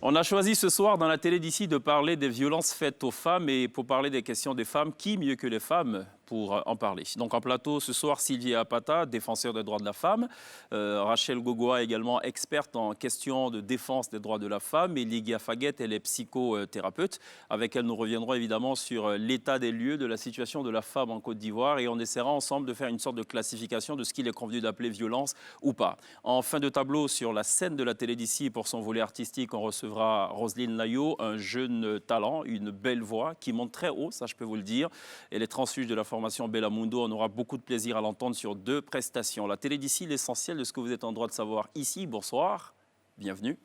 On a choisi ce soir dans la télé d'ici de parler des violences faites aux femmes et pour parler des questions des femmes, qui mieux que les femmes pour en parler. Donc en plateau ce soir, Sylvie Apata, défenseur des droits de la femme, Rachel Gogoa également experte en questions de défense des droits de la femme et Lygia Faguet, elle est psychothérapeute. Avec elle, nous reviendrons évidemment sur l'état des lieux de la situation de la femme en Côte d'Ivoire et on essaiera ensemble de faire une sorte de classification de ce qu'il est convenu d'appeler violence ou pas. En fin de tableau, sur la scène de la télé d'ici, pour son volet artistique, on recevra Roselyne Layo, un jeune talent, une belle voix qui monte très haut, ça je peux vous le dire. Elle est transfuge de la formation Bellamundo. On aura beaucoup de plaisir à l'entendre sur 2 prestations. La télé d'ici, l'essentiel de ce que vous êtes en droit de savoir ici. Bonsoir, bienvenue.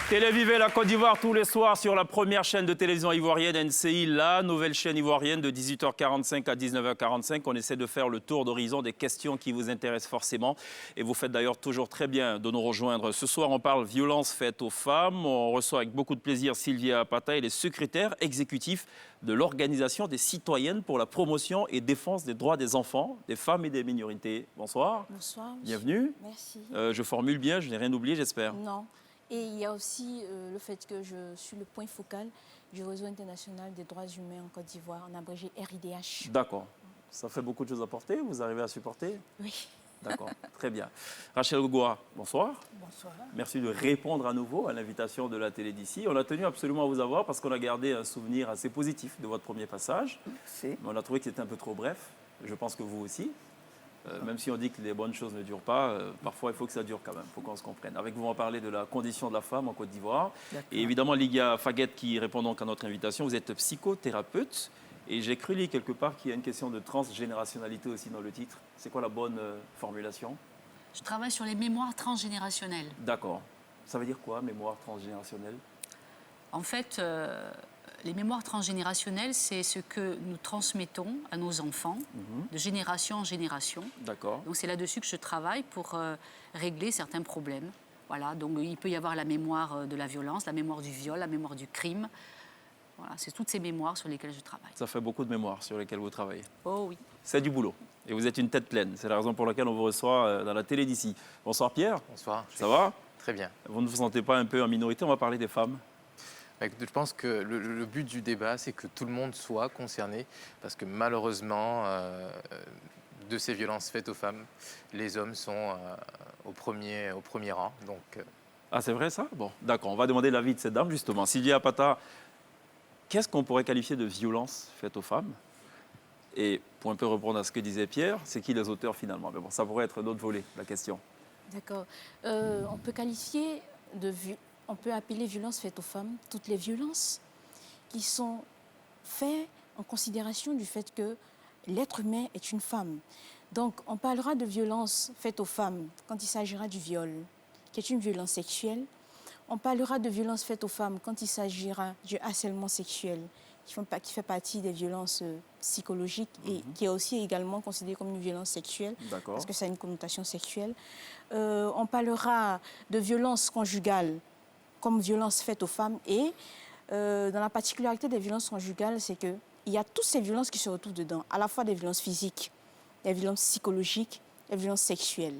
Télévivez la Côte d'Ivoire tous les soirs sur la première chaîne de télévision ivoirienne NCI, la nouvelle chaîne ivoirienne de 18h45 à 19h45. On essaie de faire le tour d'horizon des questions qui vous intéressent forcément. Et vous faites d'ailleurs toujours très bien de nous rejoindre. Ce soir, on parle violence faite aux femmes. On reçoit avec beaucoup de plaisir Sylvie Apata, elle est secrétaire exécutif de l'Organisation des citoyennes pour la promotion et défense des droits des enfants, des femmes et des minorités. Bonsoir. Bonsoir. Bienvenue. Merci. Je formule bien, je n'ai rien oublié, j'espère. Non. Et il y a aussi le fait que je suis le point focal du réseau international des droits humains en Côte d'Ivoire, en abrégé RIDH. D'accord. Ça fait beaucoup de choses à porter. Vous arrivez à supporter? Oui. D'accord, très bien. Rachel Gogoa, bonsoir. Bonsoir. Merci de répondre à nouveau à l'invitation de la télé d'ici. On a tenu absolument à vous avoir parce qu'on a gardé un souvenir assez positif de votre premier passage. Merci. Mais on a trouvé que c'était un peu trop bref. Je pense que vous aussi. Même si on dit que les bonnes choses ne durent pas, parfois il faut que ça dure quand même, il faut qu'on se comprenne. Avec vous, on va parler de la condition de la femme en Côte d'Ivoire. Et évidemment, Lygia Faguet qui répond donc à notre invitation, vous êtes psychothérapeute. Et j'ai cru lire quelque part qu'il y a une question de transgénérationnalité aussi dans le titre. C'est quoi la bonne formulation? Je travaille sur les mémoires transgénérationnelles. D'accord. Ça veut dire quoi, mémoire transgénérationnelle? En fait, les mémoires transgénérationnelles, c'est ce que nous transmettons à nos enfants de génération en génération. D'accord. Donc c'est là-dessus que je travaille pour régler certains problèmes. Voilà, donc il peut y avoir la mémoire de la violence, la mémoire du viol, la mémoire du crime. Voilà, c'est toutes ces mémoires sur lesquelles je travaille. Ça fait beaucoup de mémoires sur lesquelles vous travaillez. Oh oui. C'est du boulot. Et vous êtes une tête pleine. C'est la raison pour laquelle on vous reçoit dans la télé d'ici. Bonsoir Pierre. Bonsoir. Ça va? Très bien. Vous ne vous sentez pas un peu en minorité? On va parler des femmes. Je pense que le but du débat, c'est que tout le monde soit concerné, parce que malheureusement, de ces violences faites aux femmes, les hommes sont au premier rang. Donc, Ah, c'est vrai ça? Bon, d'accord. On va demander l'avis de cette dame, justement. Sylvie Apata, qu'est-ce qu'on pourrait qualifier de violence faite aux femmes? Et pour un peu répondre à ce que disait Pierre, c'est qui les auteurs finalement? Mais bon, ça pourrait être un autre volet, la question. D'accord. On peut qualifier on peut appeler violence faite aux femmes toutes les violences qui sont faites en considération du fait que l'être humain est une femme. Donc, on parlera de violence faite aux femmes quand il s'agira du viol, qui est une violence sexuelle. On parlera de violence faite aux femmes quand il s'agira du harcèlement sexuel, qui fait partie des violences psychologiques et qui est aussi également considéré comme une violence sexuelle, parce que ça a une connotation sexuelle. On parlera de violence conjugale comme violence faite aux femmes et dans la particularité des violences conjugales, c'est qu'il y a toutes ces violences qui se retrouvent dedans, à la fois des violences physiques, des violences psychologiques, des violences sexuelles.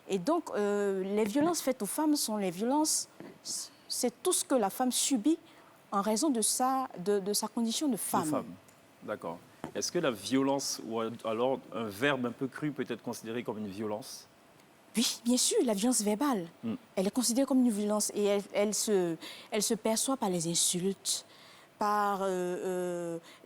Et donc, les violences faites aux femmes sont les violences, c'est tout ce que la femme subit en raison de sa condition de femme. De femme, d'accord. Est-ce que la violence, ou alors un verbe un peu cru peut être considéré comme une violence? Oui, bien sûr, la violence verbale, elle est considérée comme une violence et elle se perçoit par les insultes, par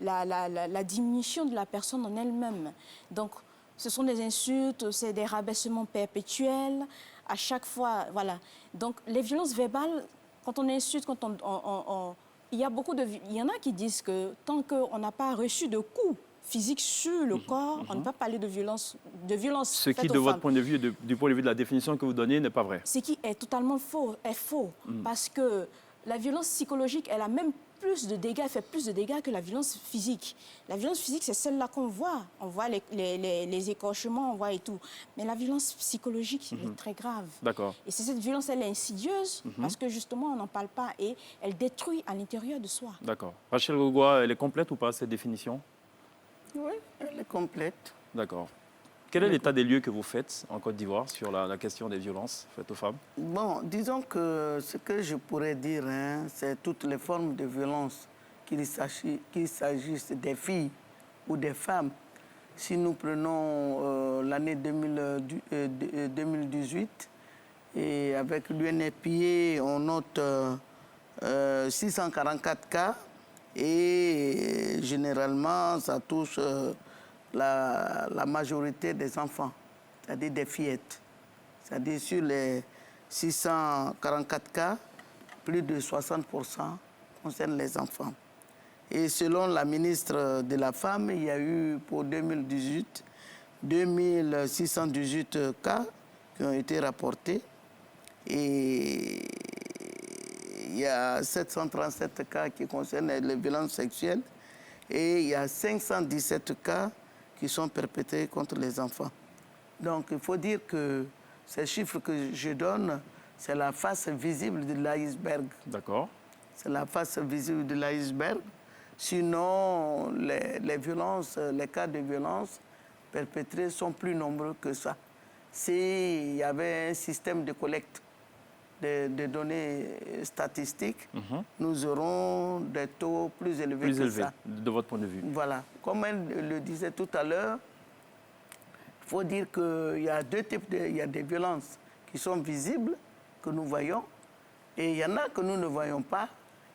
la diminution de la personne en elle-même. Donc, ce sont des insultes, c'est des rabaissements perpétuels, à chaque fois, voilà. Donc, les violences verbales, quand on insulte, il y en a qui disent que tant qu'on n'a pas reçu de coups physiques sur le corps, on ne peut pas parler de violence Ce qui, faite de aux votre femmes. point de vue, du point de vue de la définition que vous donnez, n'est pas vrai. Ce qui est totalement faux, parce que la violence psychologique, elle a même plus de dégâts, elle fait plus de dégâts que la violence physique. La violence physique, c'est celle-là qu'on voit. On voit les écorchements, on voit et tout. Mais la violence psychologique, elle est très grave. D'accord. Et cette violence, elle est insidieuse, parce que justement, on n'en parle pas et elle détruit à l'intérieur de soi. D'accord. Rachel Gogua, elle est complète ou pas, cette définition? Oui, elle est complète. D'accord. Quel est l'état des lieux que vous faites en Côte d'Ivoire sur la question des violences faites aux femmes? Bon, disons que ce que je pourrais dire, c'est toutes les formes de violence, qu'il s'agisse des filles ou des femmes. Si nous prenons l'année 2018, et avec l'UNFPA, on note 644 cas, et généralement, ça touche la majorité des enfants, c'est-à-dire des fillettes. C'est-à-dire sur les 644 cas, plus de 60% concernent les enfants. Et selon la ministre de la Femme, il y a eu pour 2018 2618 cas qui ont été rapportés. Et il y a 737 cas qui concernent les violences sexuelles. Et il y a 517 cas qui sont perpétrés contre les enfants. Donc il faut dire que ces chiffres que je donne, c'est la face visible de l'iceberg. D'accord. C'est la face visible de l'iceberg. Sinon, les violences, les cas de violence perpétrés sont plus nombreux que ça. S'il y avait un système de collecte de données statistiques, nous aurons des taux plus élevés que ça. De votre point de vue. Voilà. Comme elle le disait tout à l'heure, il faut dire qu'il y a deux types il y a des violences qui sont visibles, que nous voyons, et il y en a que nous ne voyons pas,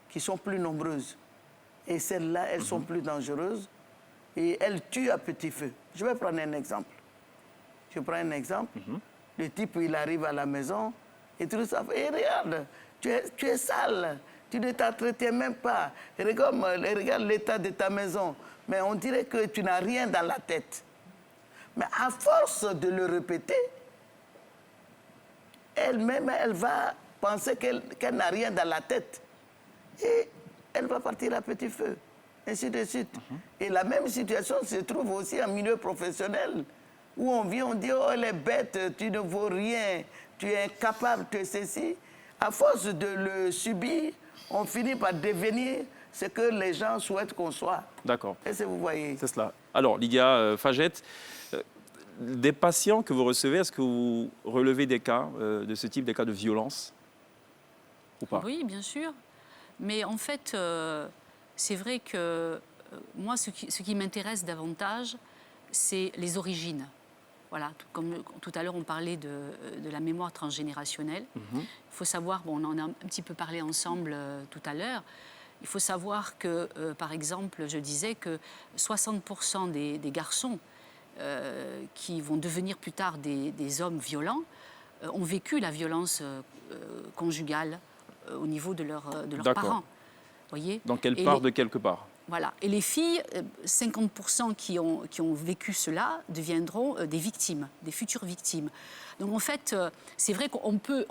qui sont plus nombreuses. Et celles-là, elles sont plus dangereuses et elles tuent à petit feu. Je vais prendre un exemple. Je prends un exemple. Le type, il arrive à la maison et tout ça. Et regarde, tu es sale, tu ne t'entretiens même pas. Regarde l'état de ta maison. Mais on dirait que tu n'as rien dans la tête. Mais à force de le répéter, elle-même, elle va penser qu'elle n'a rien dans la tête. Et elle va partir à petit feu, ainsi de suite. Et la même situation se trouve aussi en milieu professionnel, où on vient, on dit, oh, elle est bête, tu ne vaux rien, tu es incapable, tu es ceci. À force de le subir, on finit par devenir ce que les gens souhaitent qu'on soit. D'accord. Est-ce que vous voyez? C'est cela. Alors, Lydia Fagette, des patients que vous recevez, est-ce que vous relevez des cas de ce type, des cas de violence ou pas? Oui, bien sûr. Mais en fait, c'est vrai que moi, ce qui m'intéresse davantage, c'est les origines. Voilà, comme tout à l'heure, on parlait de la mémoire transgénérationnelle. Il faut savoir, bon, on en a un petit peu parlé ensemble tout à l'heure, il faut savoir que, par exemple, je disais que 60% des garçons qui vont devenir plus tard des hommes violents ont vécu la violence conjugale au niveau de leurs parents. Voyez. Donc elle part de quelque part. Voilà. Et les filles, 50% qui ont vécu cela deviendront des victimes, des futures victimes. Donc en fait, c'est vrai qu'on peut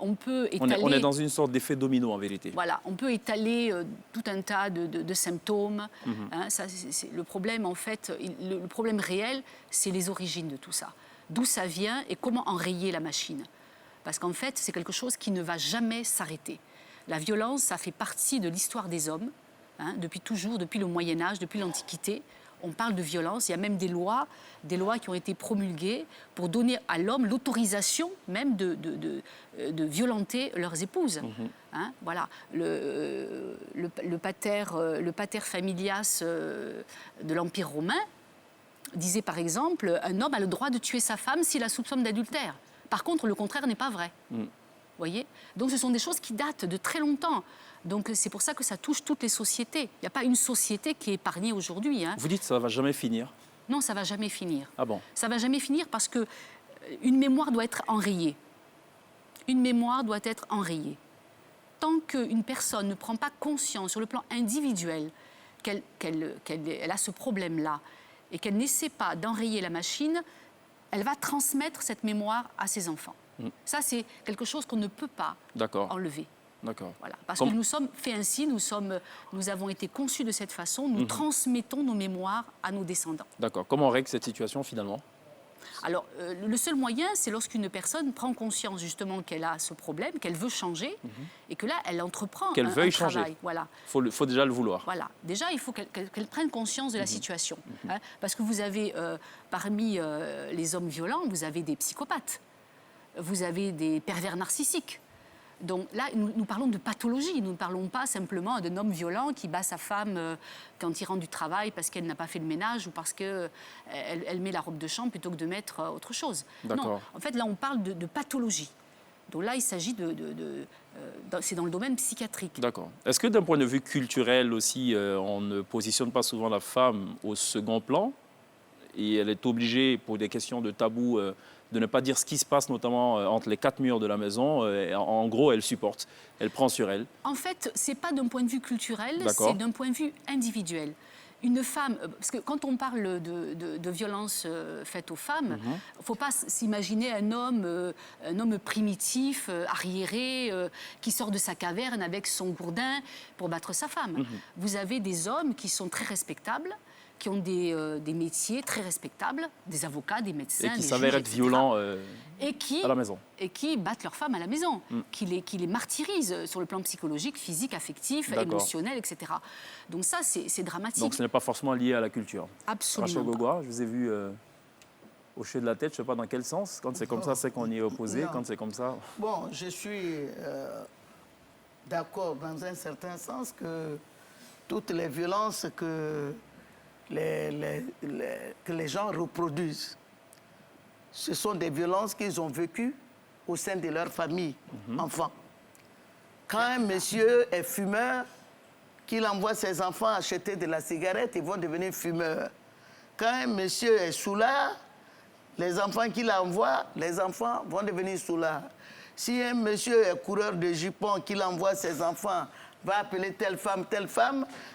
étaler... On est dans une sorte d'effet domino en vérité. Voilà, on peut étaler tout un tas de symptômes. Hein, ça, le problème, en fait, le problème réel, c'est les origines de tout ça. D'où ça vient et comment enrayer la machine. Parce qu'en fait, c'est quelque chose qui ne va jamais s'arrêter. La violence, ça fait partie de l'histoire des hommes, hein, depuis toujours, depuis le Moyen-Âge, depuis l'Antiquité. On parle de violence, il y a même des lois qui ont été promulguées pour donner à l'homme l'autorisation même de violenter leurs épouses. Hein, voilà. Le pater familias de l'Empire romain disait par exemple, un homme a le droit de tuer sa femme s'il la soupçonne d'adultère. Par contre, le contraire n'est pas vrai. Voyez. Donc ce sont des choses qui datent de très longtemps. Donc c'est pour ça que ça touche toutes les sociétés. Il n'y a pas une société qui est épargnée aujourd'hui. Hein. Vous dites que ça ne va jamais finir? Non, ça ne va jamais finir. Ah bon? Ça ne va jamais finir parce qu'une mémoire doit être enrayée. Une mémoire doit être enrayée. Tant qu'une personne ne prend pas conscience sur le plan individuel qu'elle a ce problème-là et qu'elle n'essaie pas d'enrayer la machine, elle va transmettre cette mémoire à ses enfants. Ça, c'est quelque chose qu'on ne peut pas enlever. D'accord. Voilà. Parce que nous sommes faits ainsi, nous avons été conçus de cette façon, nous transmettons nos mémoires à nos descendants. D'accord. Comment on règle cette situation finalement? Alors, le seul moyen, c'est lorsqu'une personne prend conscience justement qu'elle a ce problème, qu'elle veut changer, et que là, elle entreprend un travail. Changer. Voilà. Faut déjà le vouloir. Voilà. Déjà, il faut qu'elle prenne conscience de la situation. Hein, parce que vous avez, parmi les hommes violents, vous avez des psychopathes, vous avez des pervers narcissiques. Donc là, nous parlons de pathologie. Nous ne parlons pas simplement d'un homme violent qui bat sa femme quand il rentre du travail parce qu'elle n'a pas fait le ménage ou parce qu'elle met la robe de chambre plutôt que de mettre autre chose. Non, en fait, là, on parle de pathologie. Donc là, il s'agit c'est dans le domaine psychiatrique. D'accord. Est-ce que d'un point de vue culturel aussi, on ne positionne pas souvent la femme au second plan et elle est obligée, pour des questions de tabou, de ne pas dire ce qui se passe, notamment entre les quatre murs de la maison. En gros, elle supporte, elle prend sur elle. En fait, ce n'est pas d'un point de vue culturel, c'est d'un point de vue individuel. Une femme, parce que quand on parle de violences faites aux femmes, il ne faut pas s'imaginer un homme primitif, arriéré, qui sort de sa caverne avec son gourdin pour battre sa femme. Vous avez des hommes qui sont très respectables, qui ont des métiers très respectables, des avocats, des médecins, et qui s'avèrent être violents à la maison. Et qui battent leurs femmes à la maison, qui les martyrisent sur le plan psychologique, physique, affectif, émotionnel, etc. Donc ça, c'est dramatique. Donc ce n'est pas forcément lié à la culture. Absolument Rachel Gogua, je vous ai vu hocher de la tête, je ne sais pas dans quel sens. Quand c'est comme ça, c'est qu'on y est opposé. Quand c'est comme ça... Bon, je suis d'accord dans un certain sens que toutes les violences que les gens reproduisent, ce sont des violences qu'ils ont vécues au sein de leur famille, enfant. Quand un monsieur est fumeur, qu'il envoie ses enfants acheter de la cigarette, ils vont devenir fumeurs. Quand un monsieur est soulard, les enfants qu'il envoie, les enfants vont devenir soulards. Si un monsieur est coureur de jupons, qu'il envoie ses enfants, va appeler telle femme,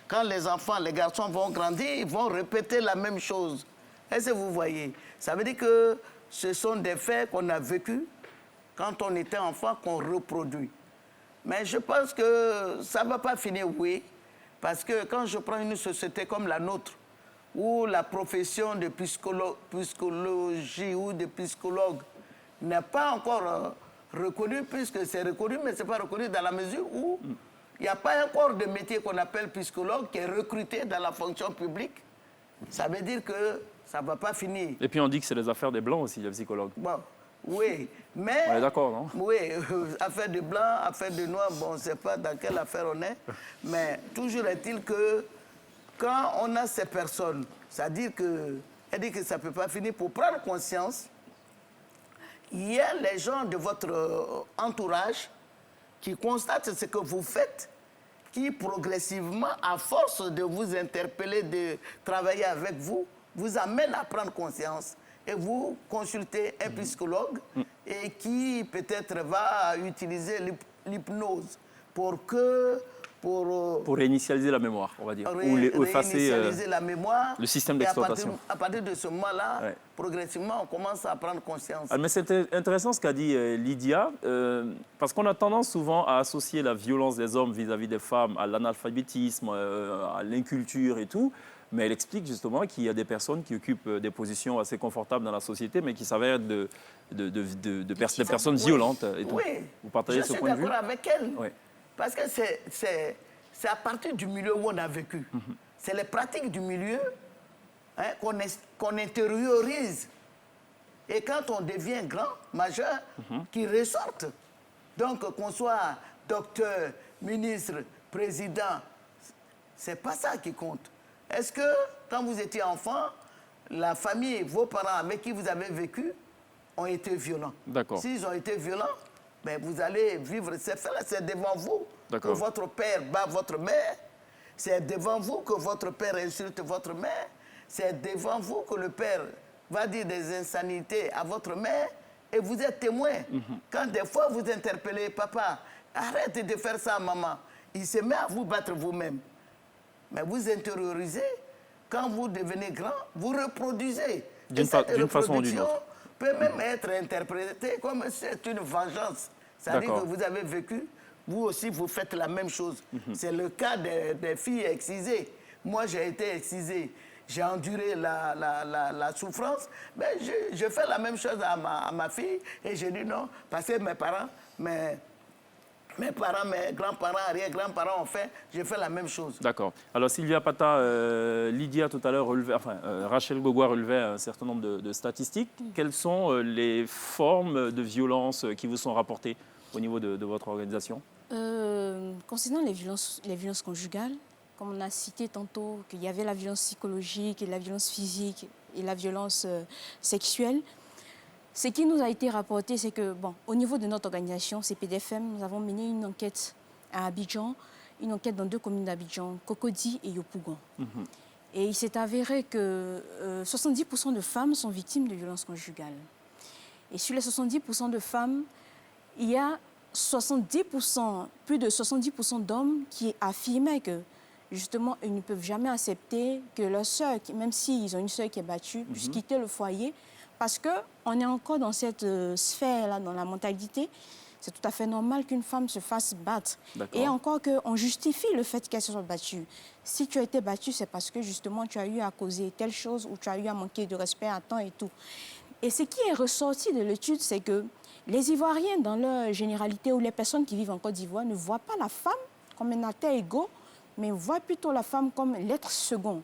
quand les enfants, les garçons vont grandir, ils vont répéter la même chose. Est-ce que vous voyez? Ça veut dire que ce sont des faits qu'on a vécus quand on était enfant, qu'on reproduit. Mais je pense que ça ne va pas finir, oui. Parce que quand je prends une société comme la nôtre, où la profession de psychologie ou de psychologue n'est pas encore reconnue, puisque c'est reconnu, mais ce n'est pas reconnu dans la mesure où il n'y a pas un corps de métier qu'on appelle psychologue qui est recruté dans la fonction publique. Ça veut dire que ça ne va pas finir. Et puis on dit que c'est les affaires des Blancs aussi, les psychologues. Bon, oui, mais... On est d'accord, non? Oui, affaire de Blanc, affaire de Noir, bon, on ne sait pas dans quelle affaire on est. Mais toujours est-il que quand on a ces personnes, ça dit que ça ne peut pas finir. Pour prendre conscience, il y a les gens de votre entourage qui constatent ce que vous faites, qui progressivement, à force de vous interpeller, de travailler avec vous, vous amènent à prendre conscience et vous consultez un psychologue et qui peut-être va utiliser l'hypnose pour réinitialiser la mémoire, on va dire, ou effacer la mémoire, le système d'exploitation. À partir de ce moment-là, progressivement, on commence à prendre conscience. Ah, mais c'est intéressant ce qu'a dit Lydia, parce qu'on a tendance souvent à associer la violence des hommes vis-à-vis des femmes à l'analphabétisme, à l'inculture et tout. Mais elle explique justement qu'il y a des personnes qui occupent des positions assez confortables dans la société, mais qui s'avèrent des personnes violentes. Et tout. Oui, vous partagez ce point de vue? Je suis d'accord avec elle. Oui. Parce que c'est à partir du milieu où on a vécu. C'est les pratiques du milieu qu'on intériorise. Et quand on devient grand, majeur, qui ressortent. Donc qu'on soit docteur, ministre, président, c'est pas ça qui compte. Est-ce que, quand vous étiez enfant, la famille, vos parents avec qui vous avez vécu, ont été violents? D'accord. S'ils ont été violents, ben vous allez vivre ces faits-là, c'est devant vous que votre père bat votre mère. C'est devant vous que votre père insulte votre mère. C'est devant vous que le père va dire des insanités à votre mère. Et vous êtes témoin. Quand des fois vous interpellez, papa, arrête de faire ça, maman. Il se met à vous battre vous-même. Mais vous intériorisez. Quand vous devenez grand, vous reproduisez. Et cette façon ou d'une reproduction autre. peut même être interprétée comme c'est une vengeance. C'est-à-dire que vous avez vécu, vous aussi, vous faites la même chose. C'est le cas des filles excisées. Moi, j'ai été excisée. J'ai enduré la souffrance. Mais je fais la même chose à ma fille. Et je dis non, parce que mes parents, mes grands-parents, arrière-grands-parents ont fait, j'ai fait la même chose. D'accord. Alors Sylvia Pata, Lydia tout à l'heure relevait, Rachel Gogua relevait un certain nombre de statistiques. Quelles sont les formes de violence qui vous sont rapportées au niveau de votre organisation? Concernant les violences conjugales, comme on a cité tantôt qu'il y avait la violence psychologique, et la violence physique et la violence sexuelle, ce qui nous a été rapporté, c'est que, au niveau de notre organisation, CPDFM, nous avons mené une enquête à Abidjan, une enquête dans 2 communes d'Abidjan, Cocody et Yopougon. Et il s'est avéré que 70% de femmes sont victimes de violences conjugales. Et sur les 70% de femmes, il y a plus de 70% d'hommes qui affirmaient que, justement, ils ne peuvent jamais accepter que leur sœur, même s'ils ont une sœur qui est battue, puisse quitter le foyer. Parce qu'on est encore dans cette sphère-là, dans la mentalité. C'est tout à fait normal qu'une femme se fasse battre. Et encore qu'on justifie le fait qu'elle se soit battue. Si tu as été battue, c'est parce que justement tu as eu à causer telle chose ou tu as eu à manquer de respect à temps et tout. Et ce qui est ressorti de l'étude, c'est que les Ivoiriens, dans leur généralité, ou les personnes qui vivent en Côte d'Ivoire, ne voient pas la femme comme un acteur égaux, mais voient plutôt la femme comme l'être second.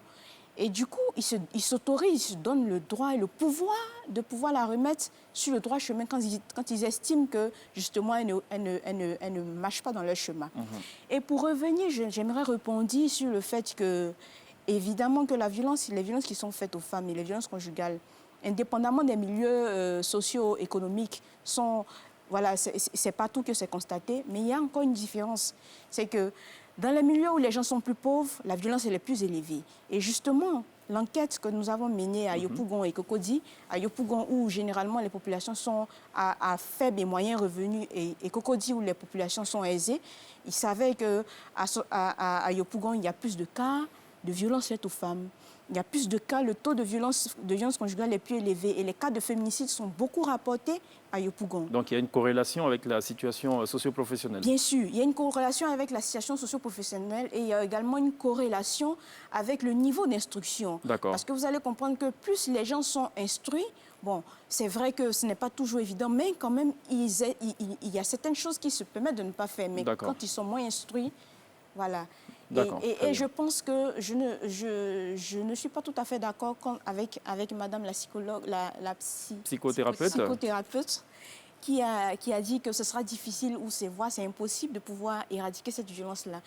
Et du coup, ils s'autorisent, ils se donnent le droit et le pouvoir de pouvoir la remettre sur le droit chemin quand ils estiment que, justement, elle ne marche pas dans leur chemin. Et pour revenir, j'aimerais répondre sur le fait que, évidemment, que les violences qui sont faites aux femmes et les violences conjugales, indépendamment des milieux socio-économiques, voilà, c'est partout que c'est constaté, mais il y a encore une différence. C'est que dans les milieux où les gens sont plus pauvres, la violence est plus élevée. Et justement, l'enquête que nous avons menée à Yopougon et Cocody, à Yopougon où généralement les populations sont à faible et moyen revenus et Cocody où les populations sont aisées, ils savaient qu'à Yopougon, il y a plus de cas de violences faites aux femmes. Il y a plus de cas, le taux de violence conjugale est plus élevé et les cas de féminicide sont beaucoup rapportés à Yopougon. Donc il y a une corrélation avec la situation socio-professionnelle. Bien sûr, il y a une corrélation avec la situation socio-professionnelle et il y a également une corrélation avec le niveau d'instruction. Parce que vous allez comprendre que plus les gens sont instruits, c'est vrai que ce n'est pas toujours évident, mais quand même, il y a certaines choses qui se permettent de ne pas faire. Mais quand ils sont moins instruits, voilà. Et je pense que je ne suis pas tout à fait d'accord avec madame la psychologue, la psychothérapeute qui a dit que ce sera difficile ou c'est impossible de pouvoir éradiquer cette violence-là.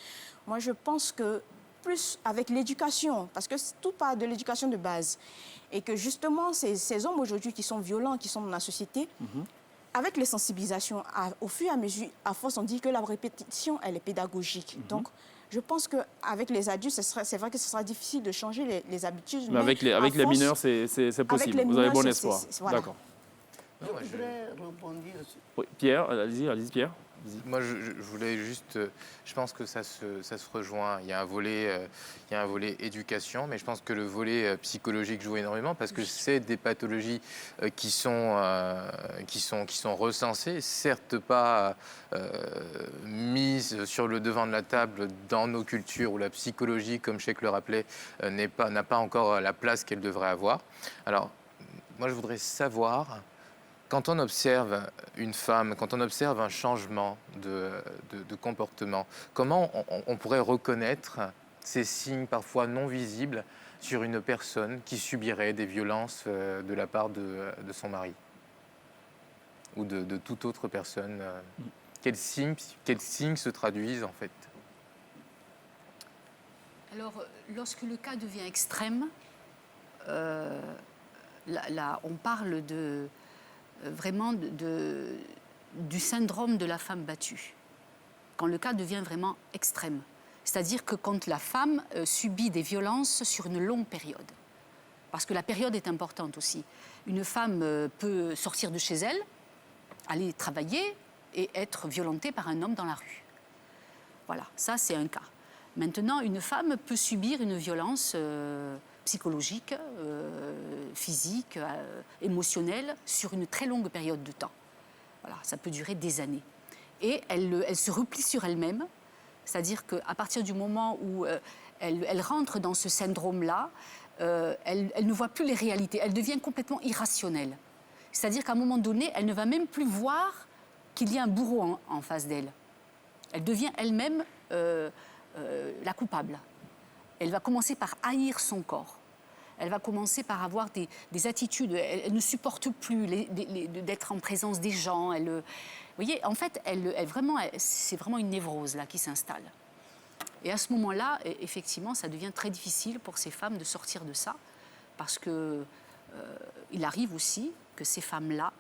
Moi, je pense que plus avec l'éducation, parce que tout part de l'éducation de base, et que justement, ces hommes aujourd'hui qui sont violents, qui sont dans la société, avec les sensibilisations, au fur et à mesure, à force, on dit que la répétition, elle est pédagogique. Donc, je pense qu'avec les adultes, c'est vrai que ce sera difficile de changer les habitudes. Mais avec les mineurs, c'est possible. Vous avez bon espoir. Voilà. D'accord. Je voudrais rebondir sur... Oui, Pierre, allez-y, Pierre. Moi, je voulais juste... Je pense que ça se rejoint. Il y a un volet éducation, mais je pense que le volet psychologique joue énormément parce que c'est des pathologies qui sont recensées, certes pas mises sur le devant de la table dans nos cultures où la psychologie, comme Cheikh le rappelait, n'a pas encore la place qu'elle devrait avoir. Alors, moi, je voudrais savoir... Quand on observe une femme, quand on observe un changement de comportement, comment on pourrait reconnaître ces signes parfois non visibles sur une personne qui subirait des violences de la part de son mari ou de toute autre personne? Quels signes se traduisent en fait? Alors, lorsque le cas devient extrême, là, on parle vraiment du syndrome de la femme battue. quand le cas devient vraiment extrême. C'est-à-dire que quand la femme subit des violences sur une longue période. Parce que la période est importante aussi. Une femme peut sortir de chez elle, aller travailler et être violentée par un homme dans la rue. Voilà, ça c'est un cas. Maintenant, une femme peut subir une violence psychologique, physique, émotionnelle sur une très longue période de temps. Voilà, ça peut durer des années. Et elle se replie sur elle-même, c'est-à-dire qu'à partir du moment où elle rentre dans ce syndrome-là, elle ne voit plus les réalités, elle devient complètement irrationnelle. C'est-à-dire qu'à un moment donné, elle ne va même plus voir qu'il y a un bourreau en face d'elle. Elle devient elle-même la coupable. Elle va commencer par haïr son corps. Elle va commencer par avoir des attitudes. Elle ne supporte plus d'être en présence des gens. Vous voyez, en fait, c'est vraiment une névrose là, qui s'installe. Et à ce moment-là, effectivement, ça devient très difficile pour ces femmes de sortir de ça, parce qu'il arrive aussi que ces femmes-là,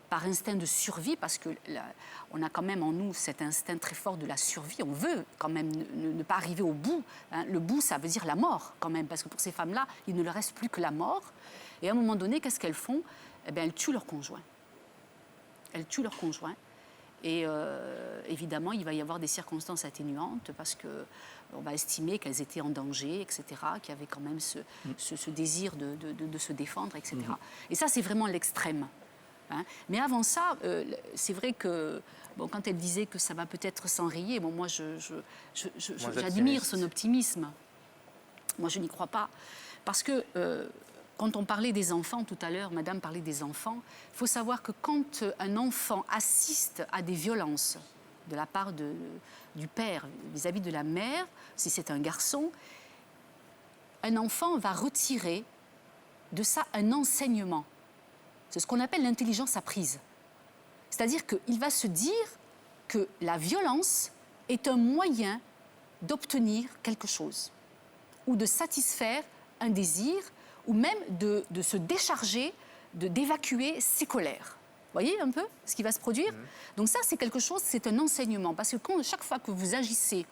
par instinct de survie, parce qu'on a quand même en nous cet instinct très fort de la survie, on veut quand même ne pas arriver au bout. Hein. Le bout, ça veut dire la mort quand même, parce que pour ces femmes-là, il ne leur reste plus que la mort. Et à un moment donné, qu'est-ce qu'elles font? Eh bien, elles tuent leur conjoint. Elles tuent leur conjoint. Et évidemment, il va y avoir des circonstances atténuantes parce qu'on va estimer qu'elles étaient en danger, etc., qu'il y avait quand même ce désir de se défendre, etc. Et ça, c'est vraiment l'extrême. Hein. Mais avant ça, c'est vrai que quand elle disait que ça va peut-être s'enrayer, moi, j'admire son optimisme. Moi, je n'y crois pas. Parce que quand on parlait des enfants tout à l'heure, Madame parlait des enfants, il faut savoir que quand un enfant assiste à des violences de la part du père vis-à-vis de la mère, si c'est un garçon, un enfant va retirer de ça un enseignement. C'est ce qu'on appelle l'intelligence apprise. C'est-à-dire qu'il va se dire que la violence est un moyen d'obtenir quelque chose ou de satisfaire un désir ou même de se décharger, d'évacuer ses colères. Vous voyez un peu ce qui va se produire? Donc ça, c'est quelque chose, c'est un enseignement. Parce que chaque fois que vous agissez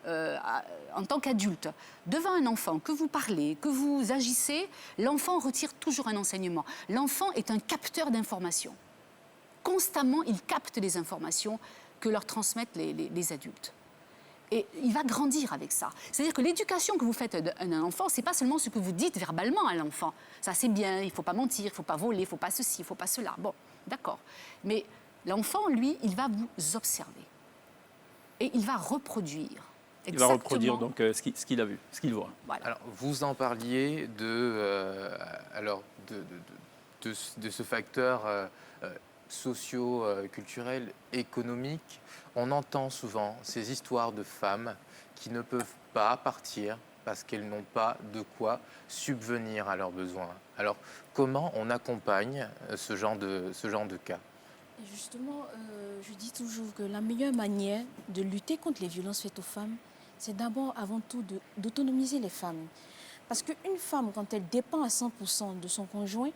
en tant qu'adulte, devant un enfant, que vous parlez, que vous agissez, l'enfant retire toujours un enseignement. L'enfant est un capteur d'informations. Constamment, il capte les informations que leur transmettent les adultes. Et il va grandir avec ça. C'est-à-dire que l'éducation que vous faites à un enfant, ce n'est pas seulement ce que vous dites verbalement à l'enfant. Ça, c'est bien, il ne faut pas mentir, il ne faut pas voler, il ne faut pas ceci, il ne faut pas cela. Bon, d'accord. Mais l'enfant, lui, il va vous observer. Et il va reproduire. Il va reproduire donc ce qu'il a vu, ce qu'il voit. Voilà. Alors, vous en parliez de ce facteur socio-culturel, économique. On entend souvent ces histoires de femmes qui ne peuvent pas partir parce qu'elles n'ont pas de quoi subvenir à leurs besoins. Alors, comment on accompagne ce genre de cas? Et justement, je dis toujours que la meilleure manière de lutter contre les violences faites aux femmes, c'est d'abord, avant tout, d'autonomiser les femmes. Parce qu'une femme, quand elle dépend à 100% de son conjoint,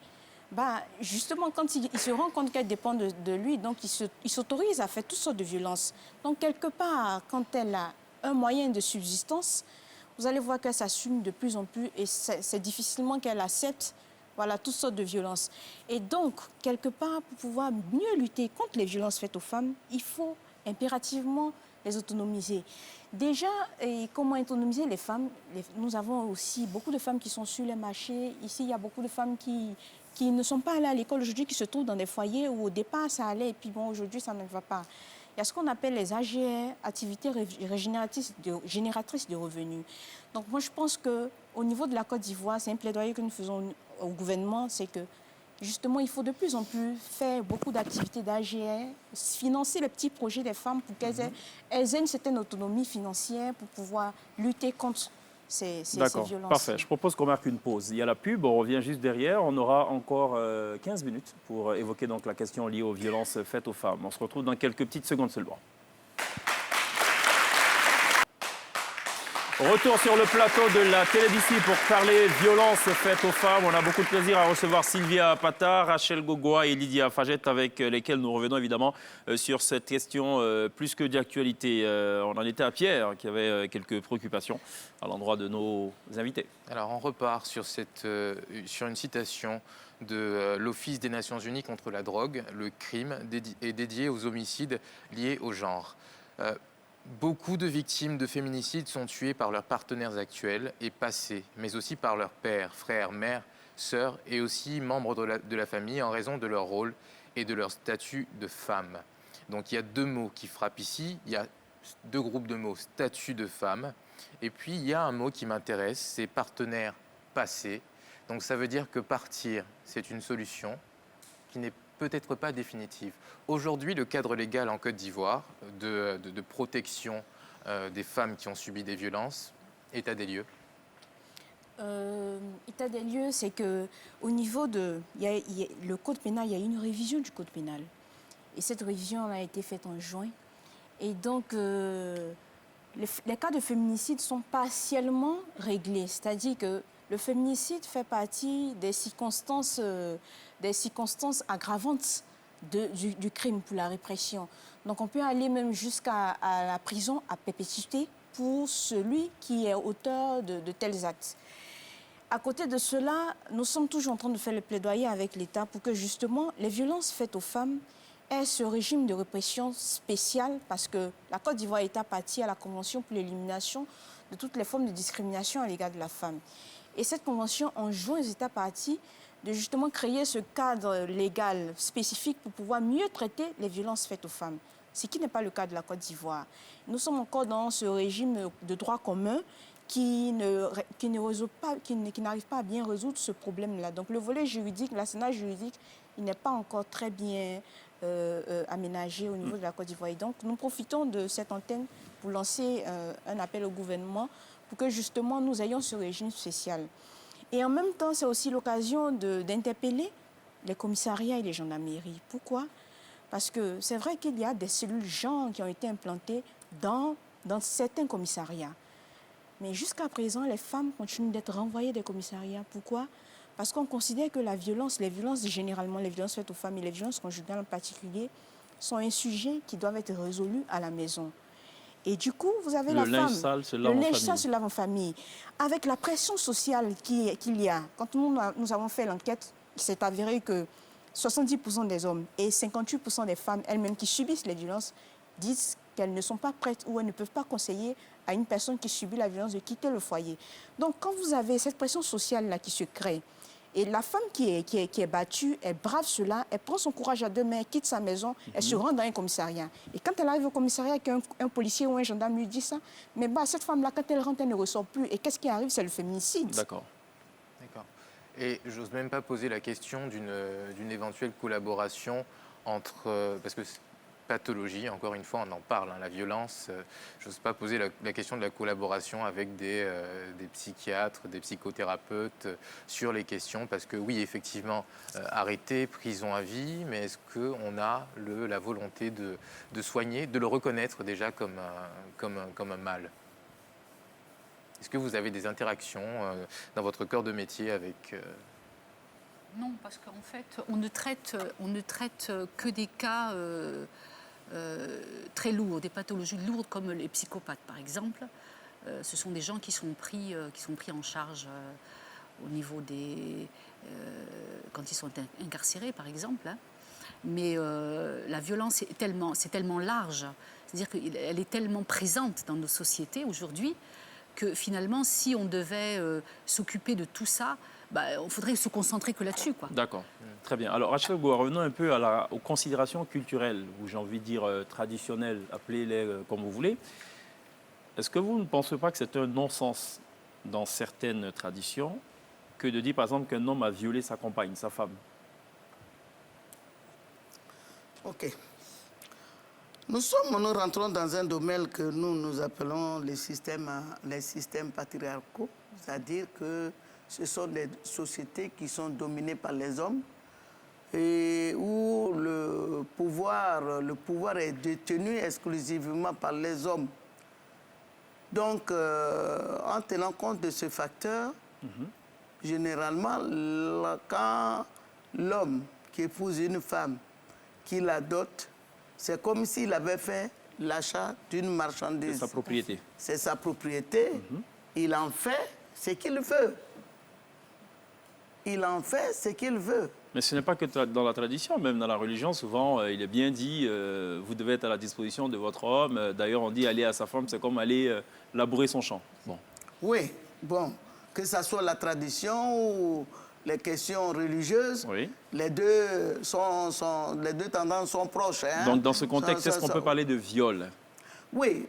justement, quand il se rend compte qu'elle dépend de lui, donc il s'autorise à faire toutes sortes de violences. Donc, quelque part, quand elle a un moyen de subsistance, vous allez voir qu'elle s'assume de plus en plus et c'est difficilement qu'elle accepte toutes sortes de violences. Et donc, quelque part, pour pouvoir mieux lutter contre les violences faites aux femmes, il faut impérativement les autonomiser. Déjà, comment autonomiser les femmes? Nous avons aussi beaucoup de femmes qui sont sur les marchés. Ici, il y a beaucoup de femmes qui ne sont pas allées à l'école aujourd'hui, qui se trouvent dans des foyers où au départ ça allait et puis bon, aujourd'hui ça ne va pas. Il y a ce qu'on appelle les AGR, activités génératrices de revenus. Donc moi je pense qu'au niveau de la Côte d'Ivoire, c'est un plaidoyer que nous faisons au gouvernement, c'est que justement il faut de plus en plus faire beaucoup d'activités d'AGR, financer les petits projets des femmes pour qu'elles aient une certaine autonomie financière pour pouvoir lutter contre ces D'accord, violences. parfait. Je propose qu'on marque une pause. Il y a la pub, on revient juste derrière. On aura encore 15 minutes pour évoquer donc la question liée aux violences faites aux femmes. On se retrouve dans quelques petites secondes seulement. Retour sur le plateau de la télé d'ici pour parler violences faites aux femmes. On a beaucoup de plaisir à recevoir Sylvia Apata, Rachel Gogoa et Lydia Fagette avec lesquelles nous revenons évidemment sur cette question plus que d'actualité. On en était à Pierre qui avait quelques préoccupations à l'endroit de nos invités. Alors on repart sur une citation de l'Office des Nations Unies contre la drogue. Le crime est dédié aux homicides liés au genre. Beaucoup de victimes de féminicides sont tuées par leurs partenaires actuels et passés, mais aussi par leurs pères, frères, mères, sœurs et aussi membres de la famille en raison de leur rôle et de leur statut de femme. Donc il y a deux mots qui frappent ici, il y a deux groupes de mots, statut de femme, et puis il y a un mot qui m'intéresse, c'est partenaire passé. Donc ça veut dire que partir, c'est une solution qui n'est peut-être pas définitive. Aujourd'hui, le cadre légal en Côte d'Ivoire de protection des femmes qui ont subi des violences, état des lieux. État des lieux, c'est que au niveau de le code pénal, il y a une révision du code pénal. Et cette révision a été faite en juin. Et donc, les cas de féminicide sont partiellement réglés. C'est-à-dire que le féminicide fait partie des circonstances aggravantes du crime pour la répression. Donc on peut aller même jusqu'à la prison à perpétuité pour celui qui est auteur de tels actes. À côté de cela, nous sommes toujours en train de faire le plaidoyer avec l'État pour que justement les violences faites aux femmes aient ce régime de répression spécial parce que la Côte d'Ivoire est partie à la Convention pour l'élimination de toutes les formes de discrimination à l'égard de la femme. Et cette convention enjoint aux États parties de justement créer ce cadre légal spécifique pour pouvoir mieux traiter les violences faites aux femmes, ce qui n'est pas le cas de la Côte d'Ivoire. Nous sommes encore dans ce régime de droit commun qui n'arrive pas à bien résoudre ce problème-là. Donc le volet juridique, l'arsenal juridique, il n'est pas encore très bien aménagé au niveau de la Côte d'Ivoire. Et donc nous profitons de cette antenne pour lancer un appel au gouvernement pour que justement nous ayons ce régime spécial. Et en même temps, c'est aussi l'occasion d'interpeller les commissariats et les gendarmeries. Pourquoi? Parce que c'est vrai qu'il y a des cellules genre qui ont été implantées dans certains commissariats. Mais jusqu'à présent, les femmes continuent d'être renvoyées des commissariats. Pourquoi? Parce qu'on considère que les violences généralement, les violences faites aux femmes et les violences conjugales en particulier, sont un sujet qui doivent être résolus à la maison. Et du coup, vous avez la femme. Le linge sale se lave en famille. Avec la pression sociale qu'il y a, quand nous avons fait l'enquête, il s'est avéré que 70% des hommes et 58% des femmes elles-mêmes qui subissent les violences disent qu'elles ne sont pas prêtes ou elles ne peuvent pas conseiller à une personne qui subit la violence de quitter le foyer. Donc, quand vous avez cette pression sociale-là qui se crée, et la femme qui est battue, elle brave cela, elle prend son courage à deux mains, elle quitte sa maison, elle se rend dans un commissariat. Et quand elle arrive au commissariat, qu'un policier ou un gendarme lui dit ça, mais cette femme-là, quand elle rentre, elle ne ressort plus. Et qu'est-ce qui arrive? C'est le féminicide. D'accord. Et j'ose même pas poser la question d'une éventuelle collaboration entre... parce que pathologie, encore une fois, on en parle, la violence. Je n'ose pas poser la question de la collaboration avec des psychiatres, des psychothérapeutes sur les questions, parce que oui, effectivement, arrêter, prison à vie, mais est-ce qu'on a la volonté de soigner, de le reconnaître déjà comme un mal? Est-ce que vous avez des interactions dans votre corps de métier avec... Non, parce qu'en fait, on ne traite que des cas très lourds, des pathologies lourdes comme les psychopathes, par exemple. Ce sont des gens qui sont pris en charge au niveau des... quand ils sont incarcérés, par exemple. Mais la violence c'est tellement large, c'est-à-dire qu'elle est tellement présente dans nos sociétés aujourd'hui que finalement, si on devait s'occuper de tout ça, il faudrait se concentrer que là-dessus, quoi. D'accord, très bien. Alors, Rachel Gogoa, revenons un peu aux considérations culturelles, ou j'ai envie de dire traditionnelles, appelez-les comme vous voulez. Est-ce que vous ne pensez pas que c'est un non-sens dans certaines traditions que de dire, par exemple, qu'un homme a violé sa compagne, sa femme? OK. Nous rentrons dans un domaine que nous appelons les systèmes patriarcaux, c'est-à-dire que ce sont des sociétés qui sont dominées par les hommes et où le pouvoir est détenu exclusivement par les hommes. Donc, en tenant compte de ce facteur, généralement, quand l'homme qui épouse une femme, qui la dote, c'est comme s'il avait fait l'achat d'une marchandise. C'est sa propriété. C'est sa propriété. Il en fait ce qu'il veut. Il en fait ce qu'il veut. Mais ce n'est pas que dans la tradition, même dans la religion, souvent, il est bien dit, vous devez être à la disposition de votre homme. D'ailleurs, on dit aller à sa femme, c'est comme aller labourer son champ. Bon. Oui, bon, que ce soit la tradition ou les questions religieuses, Oui. les deux tendances sont proches. Hein. Donc, dans ce contexte, est-ce qu'on peut parler de viol? Oui.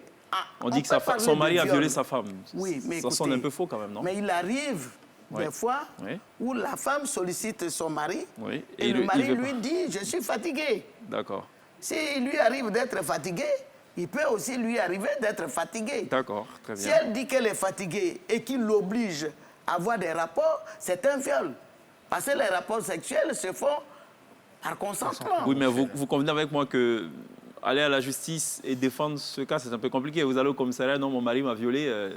On dit que son mari a violé sa femme. Oui, mais ça sonne écoutez, un peu faux quand même, non? Mais il arrive des fois Oui. où la femme sollicite son mari Oui. et le mari lui dit « je suis fatigué ». D'accord. S'il lui arrive d'être fatigué, il peut aussi lui arriver d'être fatigué. D'accord, très Si bien. elle dit qu'elle est fatiguée et qu'il l'oblige à avoir des rapports, c'est un viol. Parce que les rapports sexuels se font par consentement. Oui, mais vous convenez avec moi que aller à la justice et défendre ce cas, c'est un peu compliqué. Vous allez au commissariat, non, mon mari m'a violé.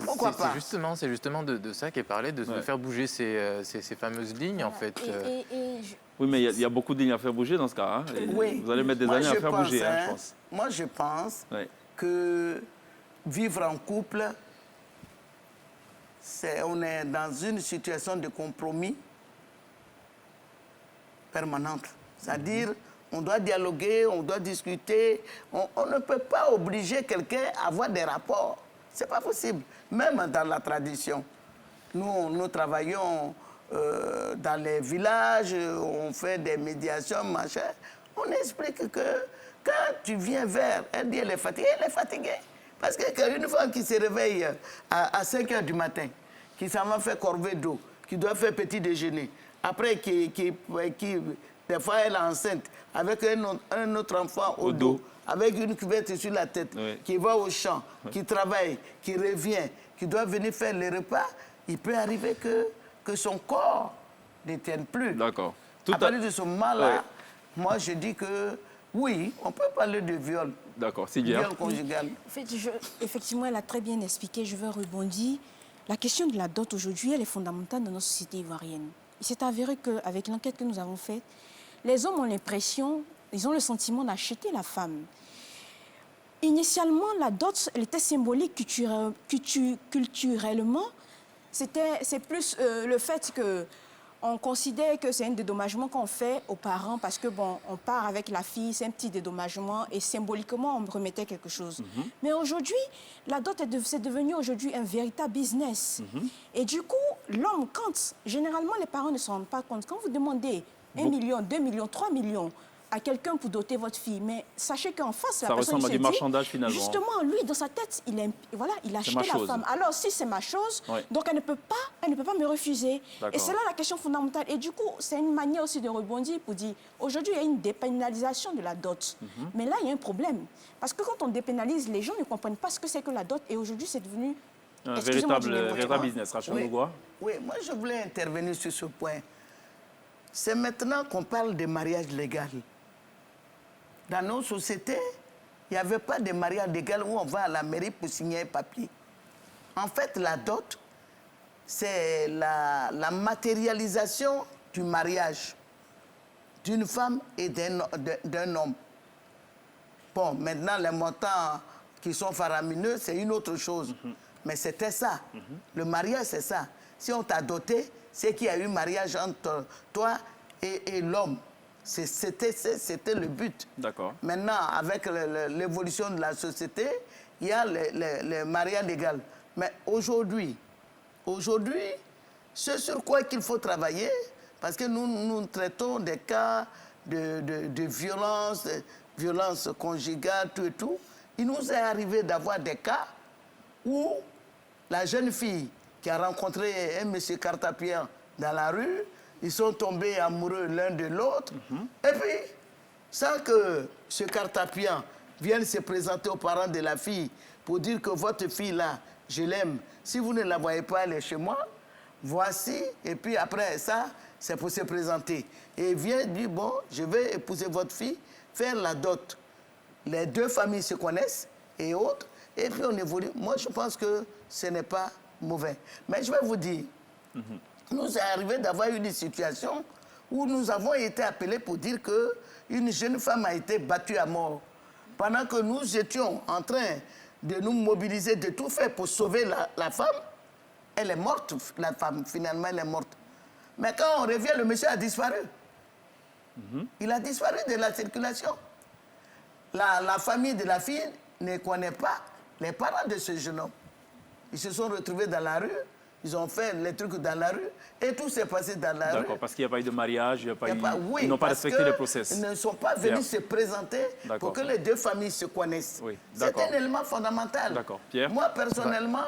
Pourquoi pas? C'est justement de ça qu'est parlé, de faire bouger ces fameuses lignes, en fait. Oui, mais il y a beaucoup de lignes à faire bouger dans ce cas. Hein. Oui. Vous allez mettre des Moi, années à je faire pense, bouger, hein, hein, je pense. Moi, je pense Oui. que vivre en couple, on est dans une situation de compromis permanente. C'est-à-dire, on doit dialoguer, on doit discuter. On ne peut pas obliger quelqu'un à avoir des rapports. Ce n'est pas possible. Même dans la tradition. Nous travaillons dans les villages, on fait des médiations, machin. On explique que quand tu viens vers, elle dit elle est fatiguée, elle est fatiguée. Parce qu'une femme qui se réveille à 5 h du matin, qui s'en va faire corvée d'eau, qui doit faire petit déjeuner, après qui des fois elle est enceinte, avec un autre enfant au dos, avec une cuvette sur la tête, Oui. qui va au champ, qui travaille, qui revient, qui doit venir faire les repas, il peut arriver que son corps ne tienne plus. D'accord. À partir de ce moment-là, moi je dis que oui, on peut parler de viol. D'accord, Sylvia. Viol conjugal. En fait, effectivement, elle a très bien expliqué, je veux rebondir. La question de la dot aujourd'hui, elle est fondamentale dans notre société ivoirienne. Il s'est avéré qu'avec l'enquête que nous avons faite, les hommes ont l'impression, ils ont le sentiment d'acheter la femme. Initialement, la dot, elle était symbolique culturellement. C'est plus le fait qu'on considère que c'est un dédommagement qu'on fait aux parents parce que, bon, on part avec la fille, c'est un petit dédommagement et symboliquement, on remettait quelque chose. Mais aujourd'hui, la dot, c'est devenu aujourd'hui un véritable business. Et du coup, l'homme, généralement, les parents ne se rendent pas compte, quand vous demandez 1 million, 2 millions, 3 millions à quelqu'un pour doter votre fille, mais sachez qu'en face, la personne ressemble à se du dit, marchandage, finalement. justement, lui, dans sa tête, il a acheté la chose. femme. Alors, si c'est ma chose, Oui. donc elle ne peut pas me refuser. D'accord. Et c'est là la question fondamentale. Et du coup, c'est une manière aussi de rebondir pour dire, aujourd'hui, il y a une dépénalisation de la dot. Mais là, il y a un problème. Parce que quand on dépénalise, les gens ne comprennent pas ce que c'est que la dot. Et aujourd'hui, c'est devenu... Un Excusez-moi, véritable business. Rachel Mougoua. Oui, moi je voulais intervenir sur ce point. C'est maintenant qu'on parle de mariage légal. Dans nos sociétés, il n'y avait pas de mariage légal où on va à la mairie pour signer un papier. En fait, la dot, c'est la matérialisation du mariage d'une femme et d'un homme. Bon, maintenant, les montants qui sont faramineux, c'est une autre chose. Mais c'était ça. Le mariage, c'est ça. Si on t'a doté, c'est qu'il y a eu mariage entre toi et l'homme. C'était le but. D'accord. Maintenant, avec l'évolution de la société, il y a le mariage légal. Mais aujourd'hui, ce sur quoi qu'il faut travailler, parce que nous traitons des cas de violence conjugale, tout et tout, il nous est arrivé d'avoir des cas où la jeune fille qui a rencontré un monsieur cartapien dans la rue, ils sont tombés amoureux l'un de l'autre. Et puis, sans que ce cartapien vienne se présenter aux parents de la fille pour dire que votre fille-là, je l'aime. Si vous ne la voyez pas, elle est chez moi. Voici. Et puis après ça, c'est pour se présenter. Et il vient dire, bon, je vais épouser votre fille, faire la dot. Les deux familles se connaissent et autres. et puis on évolue. Moi, je pense que ce n'est pas mauvais. Mais je vais vous dire, nous est arrivé d'avoir eu des situations où nous avons été appelés pour dire qu'une jeune femme a été battue à mort. Pendant que nous étions en train de nous mobiliser, de tout faire pour sauver la femme, elle est morte, la femme, finalement, elle est morte. Mais quand on revient, le monsieur a disparu. Il a disparu de la circulation. La famille de la fille ne connaît pas les parents de ce jeune homme. Ils se sont retrouvés dans la rue, ils ont fait les trucs dans la rue, et tout s'est passé dans la rue. D'accord, parce qu'il n'y a pas eu de mariage, Oui, ils n'ont pas parce respecté que le process. Ils ne sont pas venus se présenter pour que les deux familles se connaissent. Oui, c'est d'accord. un élément fondamental. D'accord. Pierre? Moi, personnellement,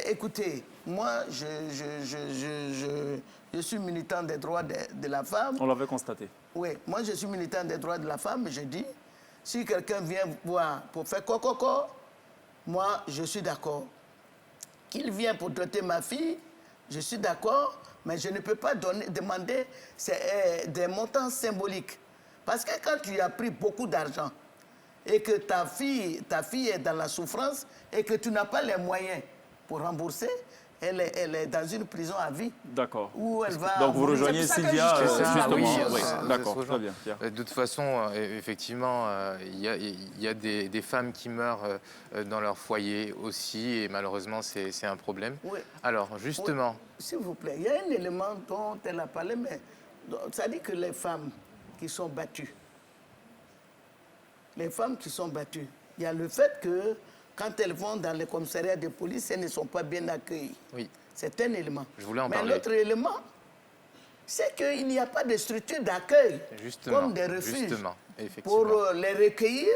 écoutez, moi, je suis militant des droits de la femme. On l'avait constaté. Oui, moi, je suis militant des droits de la femme, et je dis, si quelqu'un vient voir pour faire coco, moi, je suis d'accord. Qu'il vient pour doter ma fille, je suis d'accord, mais je ne peux pas demander des montants symboliques. Parce que quand tu as pris beaucoup d'argent et que ta fille est dans la souffrance et que tu n'as pas les moyens pour rembourser, elle est dans une prison à vie. D'accord. Où elle va... Donc vous rejoignez Sylvia, justement. oui, Oui, d'accord, très bien. Pierre. De toute façon, effectivement, il y a des femmes qui meurent dans leur foyer aussi, et malheureusement, c'est un problème. Oui. Alors, justement... Oui, s'il vous plaît, il y a un élément dont elle a parlé, mais ça dit que les femmes qui sont battues, il y a le fait que quand elles vont dans les commissariats de police, elles ne sont pas bien accueillies. Oui. C'est un élément. Je voulais en Mais parler. l'autre élément, c'est qu'il n'y a pas de structure d'accueil comme des refuges pour les recueillir,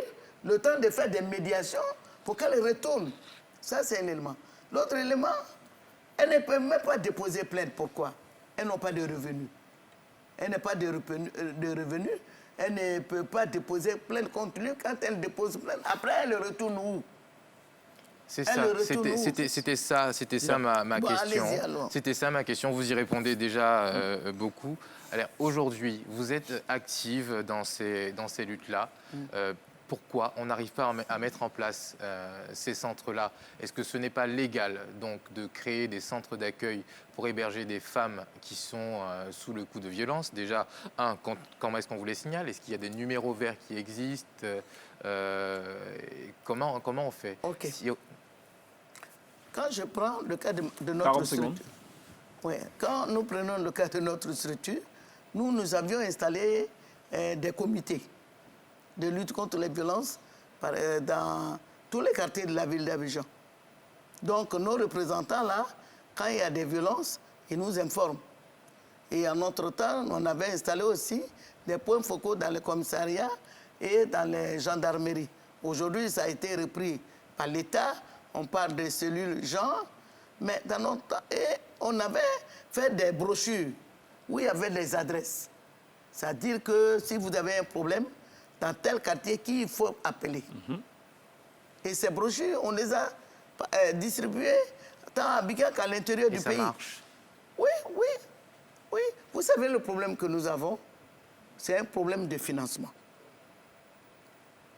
le temps de faire des médiations pour qu'elles retournent. Ça, c'est un élément. L'autre élément, elles ne peuvent même pas déposer plainte. Pourquoi? Elles n'ont pas de revenus. Elles n'ont pas de revenus. Elles ne peuvent pas déposer plainte contre lui. Quand elles déposent plainte, après, elles retournent où? C'est ça, c'était ça ma question. C'était ça ma question, vous y répondez déjà beaucoup. Alors aujourd'hui, vous êtes active dans ces luttes-là. Pourquoi on n'arrive pas à mettre en place ces centres-là? Est-ce que ce n'est pas légal donc de créer des centres d'accueil pour héberger des femmes qui sont sous le coup de violence? Déjà, comment est-ce qu'on vous les signale? Est-ce qu'il y a des numéros verts qui existent? Comment on fait? Quand je prends le cas de notre structure, quand nous prenons le cas de notre structure, nous avions installé des comités de lutte contre les violences dans tous les quartiers de la ville d'Abidjan. Donc nos représentants là, quand il y a des violences, ils nous informent. Et en notre temps, on avait installé aussi des points focaux dans les commissariats et dans les gendarmeries. Aujourd'hui, ça a été repris par l'État. On parle de cellules genre, mais dans notre temps, on avait fait des brochures où il y avait des adresses. C'est-à-dire que si vous avez un problème, dans tel quartier, qui il faut appeler. Et ces brochures, on les a distribuées tant à Abidjan qu'à l'intérieur du pays. Marche. Oui. Vous savez, le problème que nous avons, c'est un problème de financement.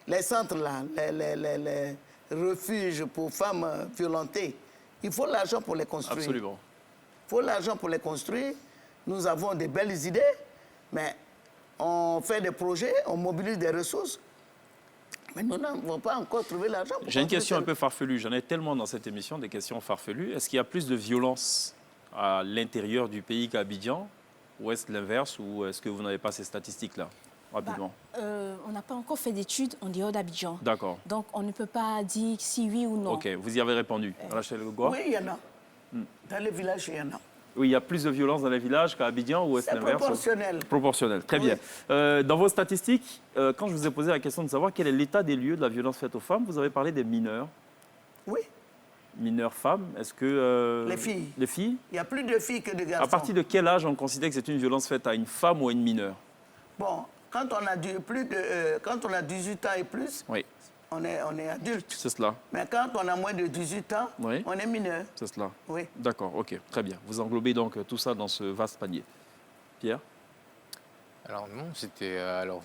Les centres là, les refuges pour femmes violentées, il faut l'argent pour les construire. Absolument. Il faut l'argent pour les construire. Nous avons des belles idées, mais on fait des projets, on mobilise des ressources, mais nous n'avons pas encore trouvé l'argent. J'ai une question un peu farfelue. J'en ai tellement dans cette émission, des questions farfelues. Est-ce qu'il y a plus de violence à l'intérieur du pays qu'à Abidjan? Ou est-ce l'inverse? Ou est-ce que vous n'avez pas ces statistiques-là? Rapidement. On n'a pas encore fait d'études en dehors d'Abidjan. D'accord. Donc, on ne peut pas dire si oui ou non. OK, vous y avez répondu. Rachel Goua? Oui, il y en a. Dans les villages, il y en a. Oui, il y a plus de violence dans les villages qu'à Abidjan ou est-ce l'inverse? C'est proportionnel. Proportionnel, très bien. Dans vos statistiques, quand je vous ai posé la question de savoir quel est l'état des lieux de la violence faite aux femmes, vous avez parlé des mineurs. Oui. Mineurs femmes, est-ce que... les filles. Les filles? Il y a plus de filles que de garçons. À partir de quel âge on considère que c'est une violence faite à une femme ou à une mineure? Bon, quand on a 18 ans et plus, oui. on est adulte. C'est cela. Mais quand on a moins de 18 ans, oui. on est mineur. C'est cela. Oui. D'accord, OK, très bien. Vous englobez donc tout ça dans ce vaste panier. Pierre? Alors non, c'était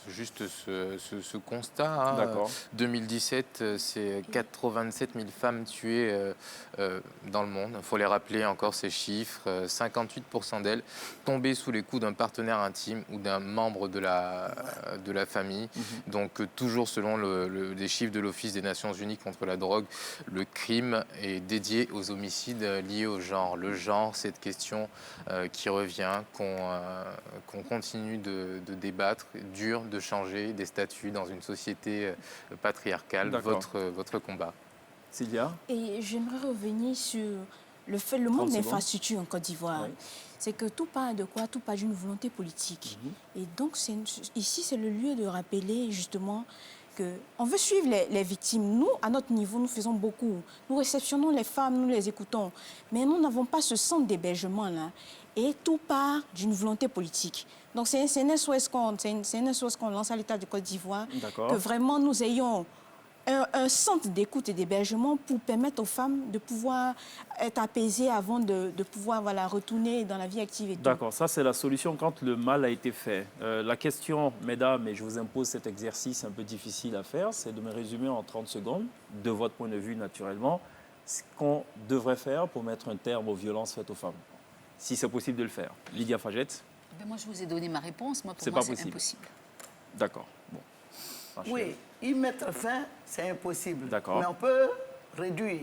juste ce constat. Hein. D'accord. 2017, c'est 87 000 femmes tuées dans le monde. Il faut les rappeler encore ces chiffres. 58% d'elles tombées sous les coups d'un partenaire intime ou d'un membre de la famille. Donc toujours selon les chiffres de l'Office des Nations Unies contre la drogue, le crime est dédié aux homicides liés au genre. Le genre, cette question qui revient, qu'on continue de débattre, dur de changer des statuts dans une société patriarcale. Votre combat. Sylvia? Et j'aimerais revenir sur le manque d'infrastructures en Côte d'Ivoire. Oui. C'est que tout part de quoi? Tout part d'une volonté politique. Et donc, ici, c'est le lieu de rappeler justement qu'on veut suivre les victimes. Nous, à notre niveau, nous faisons beaucoup. Nous réceptionnons les femmes, nous les écoutons. Mais nous n'avons pas ce centre d'hébergement-là. Et tout part d'une volonté politique. Donc, c'est un SOS qu'on lance à l'État de Côte d'Ivoire, que vraiment nous ayons un centre d'écoute et d'hébergement pour permettre aux femmes de pouvoir être apaisées avant de pouvoir retourner dans la vie active. D'accord, ça c'est la solution quand le mal a été fait. La question, mesdames, et je vous impose cet exercice un peu difficile à faire, c'est de me résumer en 30 secondes, de votre point de vue naturellement, ce qu'on devrait faire pour mettre un terme aux violences faites aux femmes. Si c'est possible de le faire. Lydia Fagette? Moi, je vous ai donné ma réponse. Moi, pour moi, c'est impossible. D'accord. Bon. Oui, y mettre fin, c'est impossible. D'accord. Mais on peut réduire.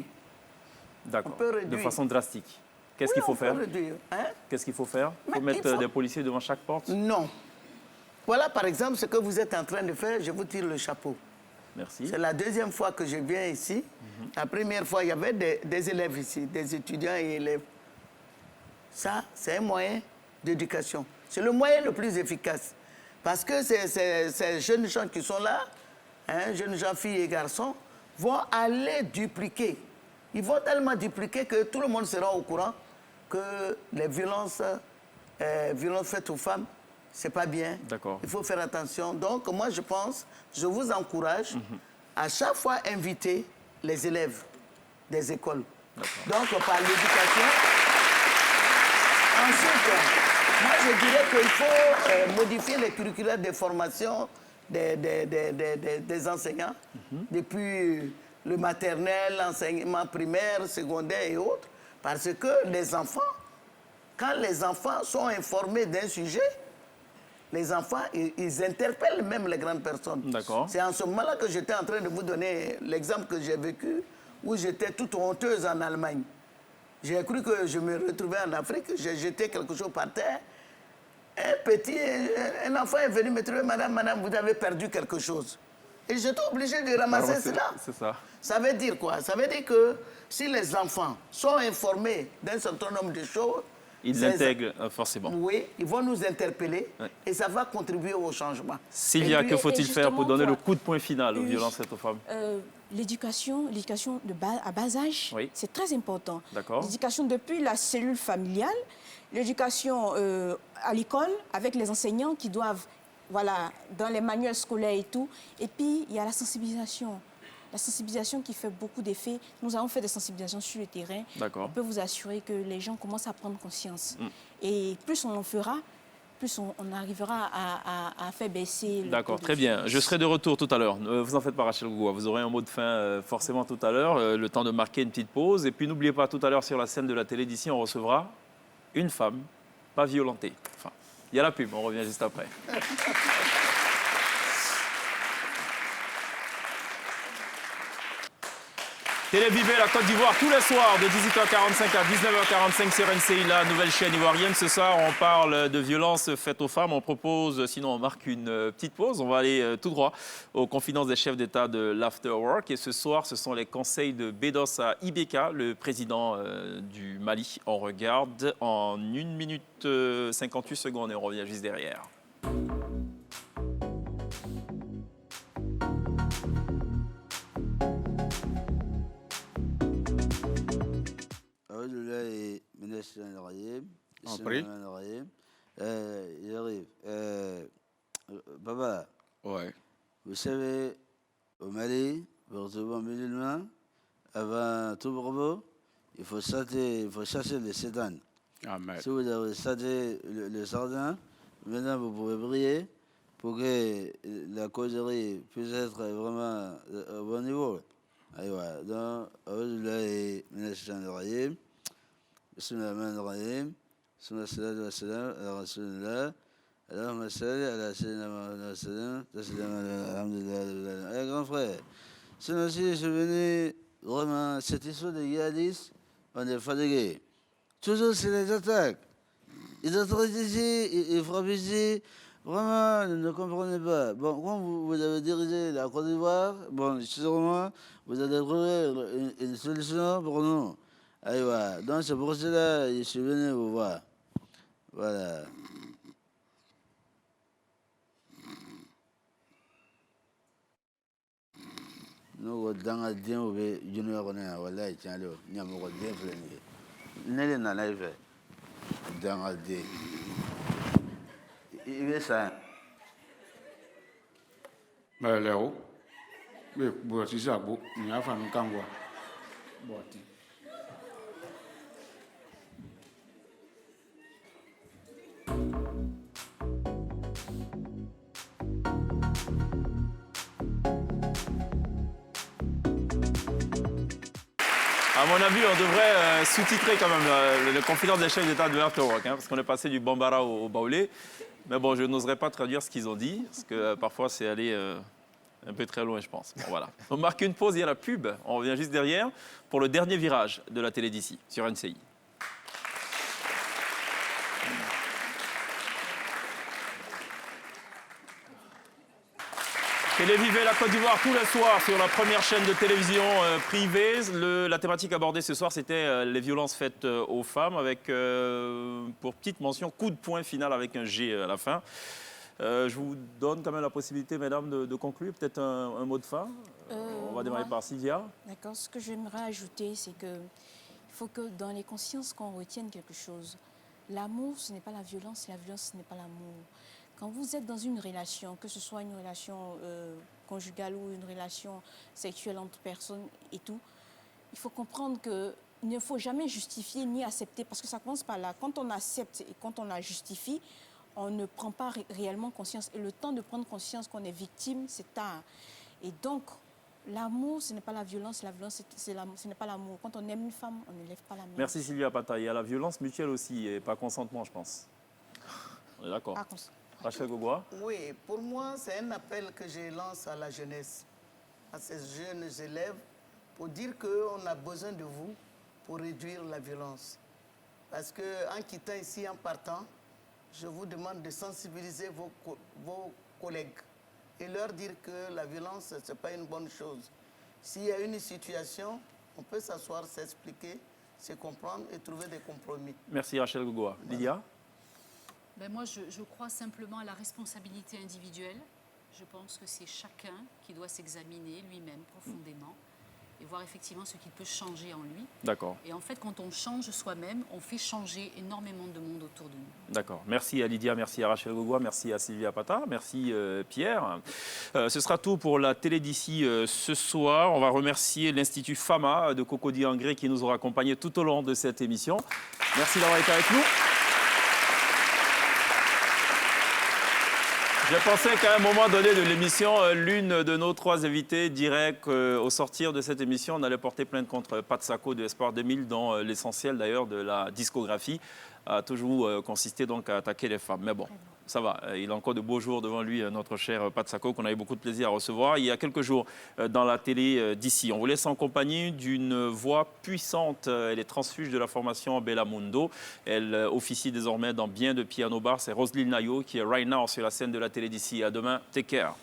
D'accord. On peut réduire. De façon drastique. Qu'est-ce qu'il faut faire? Qu'est-ce qu'il faut faire? Il faut mettre des policiers devant chaque porte? Non. Voilà, par exemple, ce que vous êtes en train de faire. Je vous tire le chapeau. Merci. C'est la deuxième fois que je viens ici. La première fois, il y avait des élèves ici, des étudiants et élèves. Ça, c'est un moyen d'éducation. C'est le moyen le plus efficace. Parce que ces jeunes gens qui sont là, jeunes gens, filles et garçons, vont aller dupliquer. Ils vont tellement dupliquer que tout le monde sera au courant que les violences faites aux femmes, c'est pas bien. D'accord. Il faut faire attention. Donc, moi, je vous encourage à chaque fois inviter les élèves des écoles. Donc, par l'éducation. Ensuite, moi, je dirais qu'il faut modifier les curricula de formation des enseignants, depuis le maternel, l'enseignement primaire, secondaire et autres, parce que les enfants, quand les enfants sont informés d'un sujet, les enfants, ils interpellent même les grandes personnes. D'accord. C'est en ce moment-là que j'étais en train de vous donner l'exemple que j'ai vécu, où j'étais toute honteuse en Allemagne. J'ai cru que je me retrouvais en Afrique, j'ai jeté quelque chose par terre. Un enfant est venu me trouver, madame, vous avez perdu quelque chose. Et j'étais obligé de ramasser cela. C'est ça. Ça veut dire quoi? Ça veut dire que si les enfants sont informés d'un certain nombre de choses, ils l'intègrent forcément. Oui, ils vont nous interpeller et ça va contribuer au changement. Sylvia, que faut-il faire pour donner le coup de poing final aux violences faites aux femmes? L'éducation à bas âge, c'est très important. L'éducation depuis la cellule familiale, l'éducation à l'école avec les enseignants qui doivent, dans les manuels scolaires et tout. Et puis, il y a la sensibilisation. La sensibilisation qui fait beaucoup d'effets. Nous avons fait des sensibilisations sur le terrain. On peut vous assurer que les gens commencent à prendre conscience. Et plus on en fera, plus on arrivera à faire baisser le D'accord, taux de très bien. violence. Je serai de retour tout à l'heure. Ne vous en faites pas, Rachel Gougoua. Vous aurez un mot de fin forcément tout à l'heure. Le temps de marquer une petite pause. Et puis n'oubliez pas, tout à l'heure sur la scène de la télé d'ici, on recevra une femme pas violentée. Enfin, il y a la pub, on revient juste après. Télévivé la Côte d'Ivoire tous les soirs de 18h45 à 19h45 sur NCI, la nouvelle chaîne ivoirienne. Ce soir, on parle de violences faites aux femmes. On propose, sinon on marque une petite pause. On va aller tout droit aux confidences des chefs d'État de l'Afterwork. Et ce soir, ce sont les conseils de Bédossa Ibeka, le président du Mali. On regarde en 1 minute 58 secondes et on revient juste derrière. Papa, vous savez, au Mali, pour retrouver un musulman, avant tout propos, il faut chasser les sétanes. Si vous avez chassé le sardin, Maintenant, vous pouvez prier pour que la causerie puisse être vraiment au bon niveau. Aïwa. Donc, Auzubillahi minash-shaytanir-rajim. Bismillahir-rahmanir-rahim. Salatu wassalam ala rasulillah. Allahumma salli ala sayyidina Muhammad wa sallam. Alhamdulillah. Grand frère, je suis venu vraiment, cette histoire de Yadis, on est fatigué. Toujours, c'est les attaques. Ils attaquent ici, ils frappent ici. Vraiment, je ne comprenez pas. Bon, quand vous avez dirigé la Côte d'Ivoire, bon, sûrement, vous allez trouver une solution pour nous. Aïwa. Donc, c'est pour cela que je suis venu vous voir. Voilà. Nous, dans le temps où junior on est, voilà, tiens, il y a beaucoup de bien. N'est-ce pas dans le temps. Il est ça. Mais là-haut, c'est ça, il y a un famille qui À mon avis, on devrait sous-titrer quand même le confident des chefs d'État de l'Artoroc, parce qu'on est passé du Bambara au Baoulé. Mais bon, je n'oserais pas traduire ce qu'ils ont dit, parce que parfois c'est allé un peu très loin, je pense. Bon, voilà. On marque une pause, il y a la pub. On revient juste derrière pour le dernier virage de la télé d'ici, sur NCI. Téléviser la Côte d'Ivoire tous les soirs sur la première chaîne de télévision privée. La thématique abordée ce soir, c'était les violences faites aux femmes, avec, pour petite mention, coup de poing final avec un G à la fin. Je vous donne quand même la possibilité, mesdames, de conclure. Peut-être un mot de fin. On va démarrer par Sylvia. D'accord. Ce que j'aimerais ajouter, c'est qu'il faut que dans les consciences, qu'on retienne quelque chose. L'amour, ce n'est pas la violence, et la violence, ce n'est pas l'amour. Quand vous êtes dans une relation, que ce soit une relation conjugale ou une relation sexuelle entre personnes et tout, il faut comprendre qu'il ne faut jamais justifier ni accepter, parce que ça commence par là. Quand on accepte et quand on la justifie, on ne prend pas réellement conscience. Et le temps de prendre conscience qu'on est victime, c'est tard. Et donc, l'amour, ce n'est pas la violence ce n'est pas l'amour. Quand on aime une femme, on ne lève pas la main. Merci Sylvia Pata. Il y a la violence mutuelle aussi, et pas consentement, je pense. On est d'accord. Rachel Gogoa. Oui, pour moi, c'est un appel que je lance à la jeunesse, à ces jeunes élèves, pour dire qu'on a besoin de vous pour réduire la violence. Parce qu'en quittant ici, en partant, je vous demande de sensibiliser vos collègues et leur dire que la violence, ce n'est pas une bonne chose. S'il y a une situation, on peut s'asseoir, s'expliquer, se comprendre et trouver des compromis. Merci Rachel Gogoa. Voilà. Lydia. Ben moi, je crois simplement à la responsabilité individuelle. Je pense que c'est chacun qui doit s'examiner lui-même profondément et voir effectivement ce qu'il peut changer en lui. D'accord. Et en fait, quand on change soi-même, on fait changer énormément de monde autour de nous. D'accord. Merci à Lydia, merci à Rachel Gogoa, merci à Sylvia Pata, merci Pierre. Ce sera tout pour la télé d'ici ce soir. On va remercier l'Institut FAMA de Cocody-Angré qui nous aura accompagnés tout au long de cette émission. Merci d'avoir été avec nous. J'ai pensé qu'à un moment donné de l'émission, l'une de nos trois invités dirait qu'au sortir de cette émission, on allait porter plainte contre Pat Sako de Espoir 2000, dont l'essentiel d'ailleurs de la discographie a toujours consisté donc à attaquer les femmes. Mais bon, ça va, il a encore de beaux jours devant lui, notre cher Pat Sako, qu'on a eu beaucoup de plaisir à recevoir il y a quelques jours dans la télé d'ici. On vous laisse en compagnie d'une voix puissante. Elle est transfuge de la formation Bella Mundo. Elle officie désormais dans bien de piano bars. C'est Roselyne Nayo qui est right now sur la scène de la télé d'ici. À demain, take care.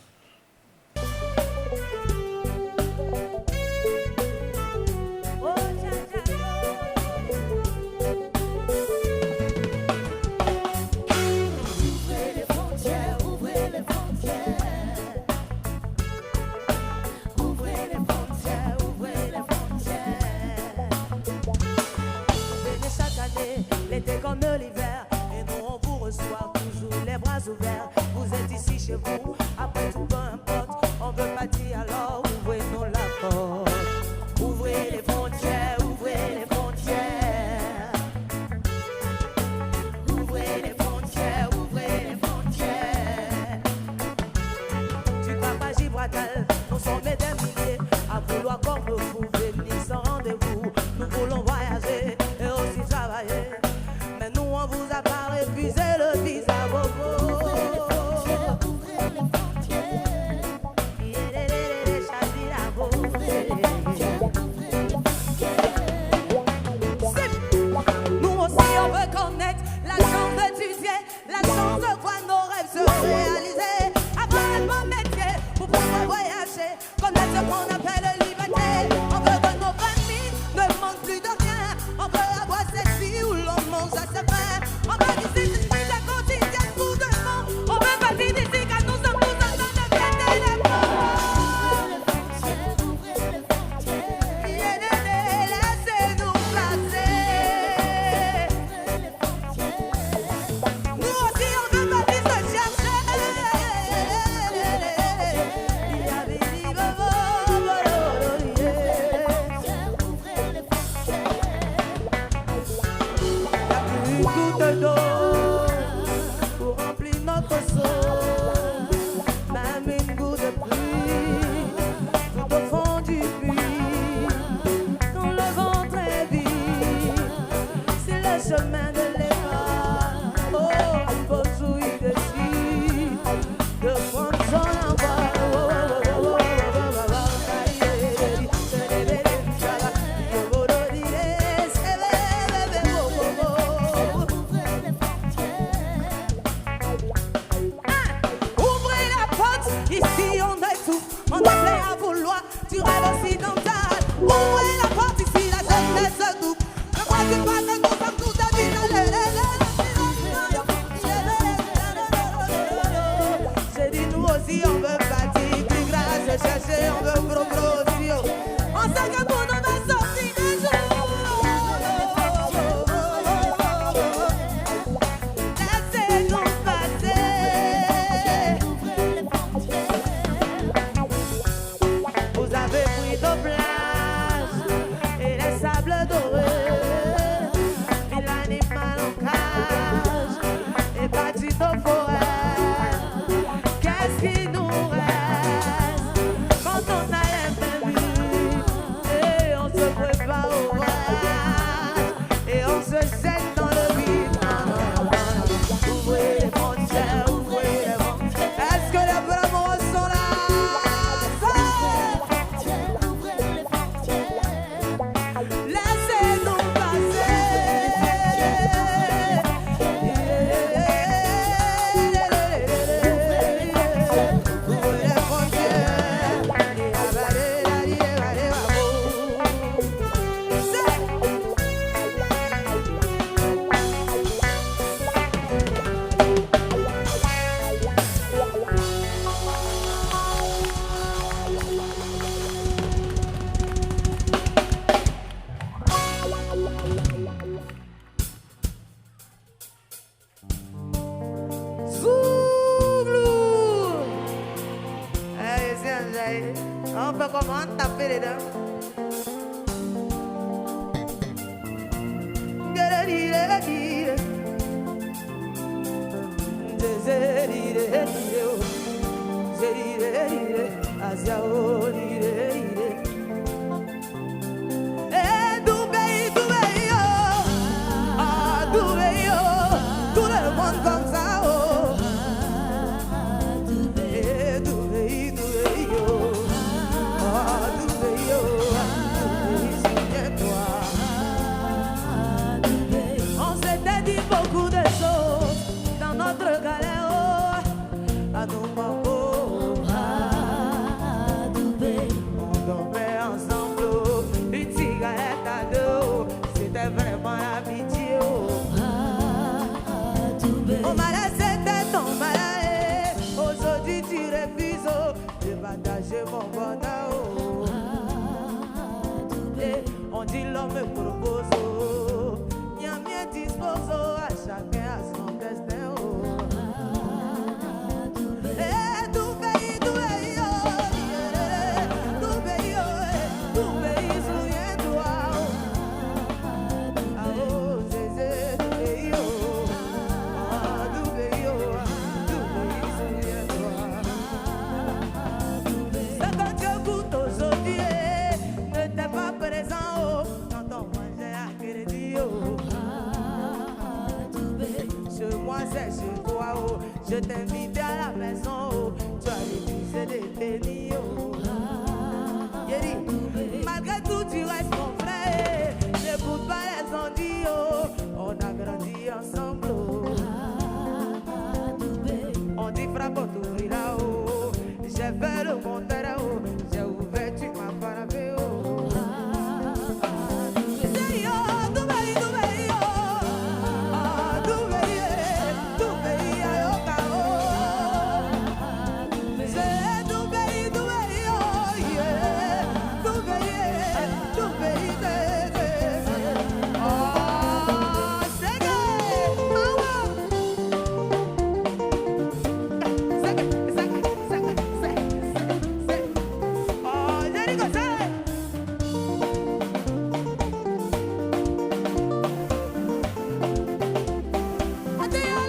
L'été comme l'hiver, et nous on vous reçoit toujours les bras ouverts. Vous êtes ici chez vous, après tout toutes nos forêts. Qu'est-ce qui nous reste quand on a les mêmes buts et on se prépare au voyage et on se jette dans le vide. Ouvrez les frontières, ouvrez les frontières. Est-ce que les vrais amoureux sont là? Laissez-nous passer. Ouvrez les frontières. Zouglou. Allez, on fait comment taper les dents. Tout le monde comme ça, oh. On s'était dit beaucoup de choses dans notre galère, oh, à nos mamans, on dormait ensemble, oh, une cigarette à deux, oh, c'était vraiment l'amitié, oh. On m'a laissé ton malade, aujourd'hui tu refuses, oh, de partager mon bonheur, oh. On dit l'homme me propose, oh, bien bien dispose, oh, à chacun à son destin, oh. Tout pays, oh, yeah. Tout pays, oh, souviens-toi, oh. Ah, oh, c'est tout pays, oh. Ah, tout pays, souviens-toi. Ce que Dieu goûte aujourd'hui n'était pas présent, oh, quand on mangeait à crédit, oh. Chez moi, c'est chez toi, oh. Je t'invite à la maison, oh. Tu as refusé de venir, oh. Yéri, malgré tout, tu restes mon frère. N'écoute pas les ondits, oh. On a grandi ensemble, oh. On dit frappe, on t'ouvrira, oh. J'ai fait le contraire, oh. J'ai ouvert, tu m'as frappé, oh. C'est yo, tout pays, oh. Ah, tout pays, ayoka, oh. C'est tout pays, oh, yeah. Tout pays, oh, c'est que,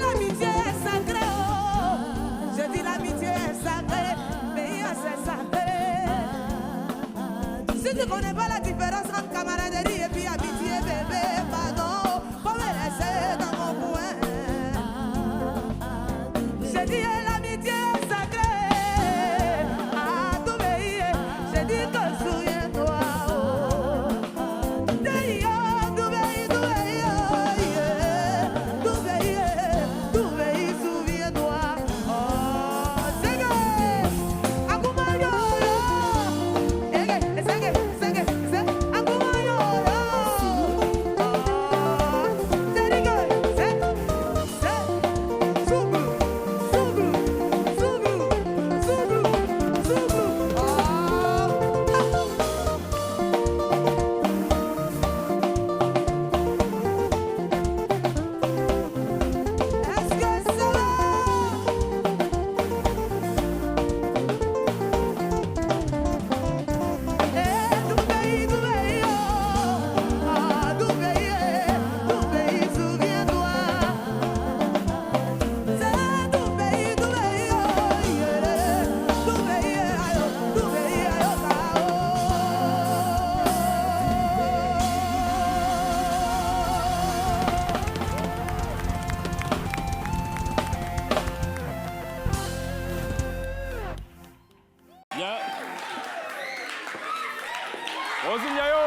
l'amitié est sacrée, oh. Je dis l'amitié est sacrée, mais c'est sacré. Si tu connais pas la différence entre camaraderie et puis amitié, bébé, pardon, faut me laisser dans mon coin. Je dis l'amitié est sacrée, ah, tout pays, je dis que souviens-toi, oh. Tout pays, oh, yeah. Tout pays, souviens-toi, oh, c'est que, akumayo, akumayo, oh, c'est que, Rosine Yayo.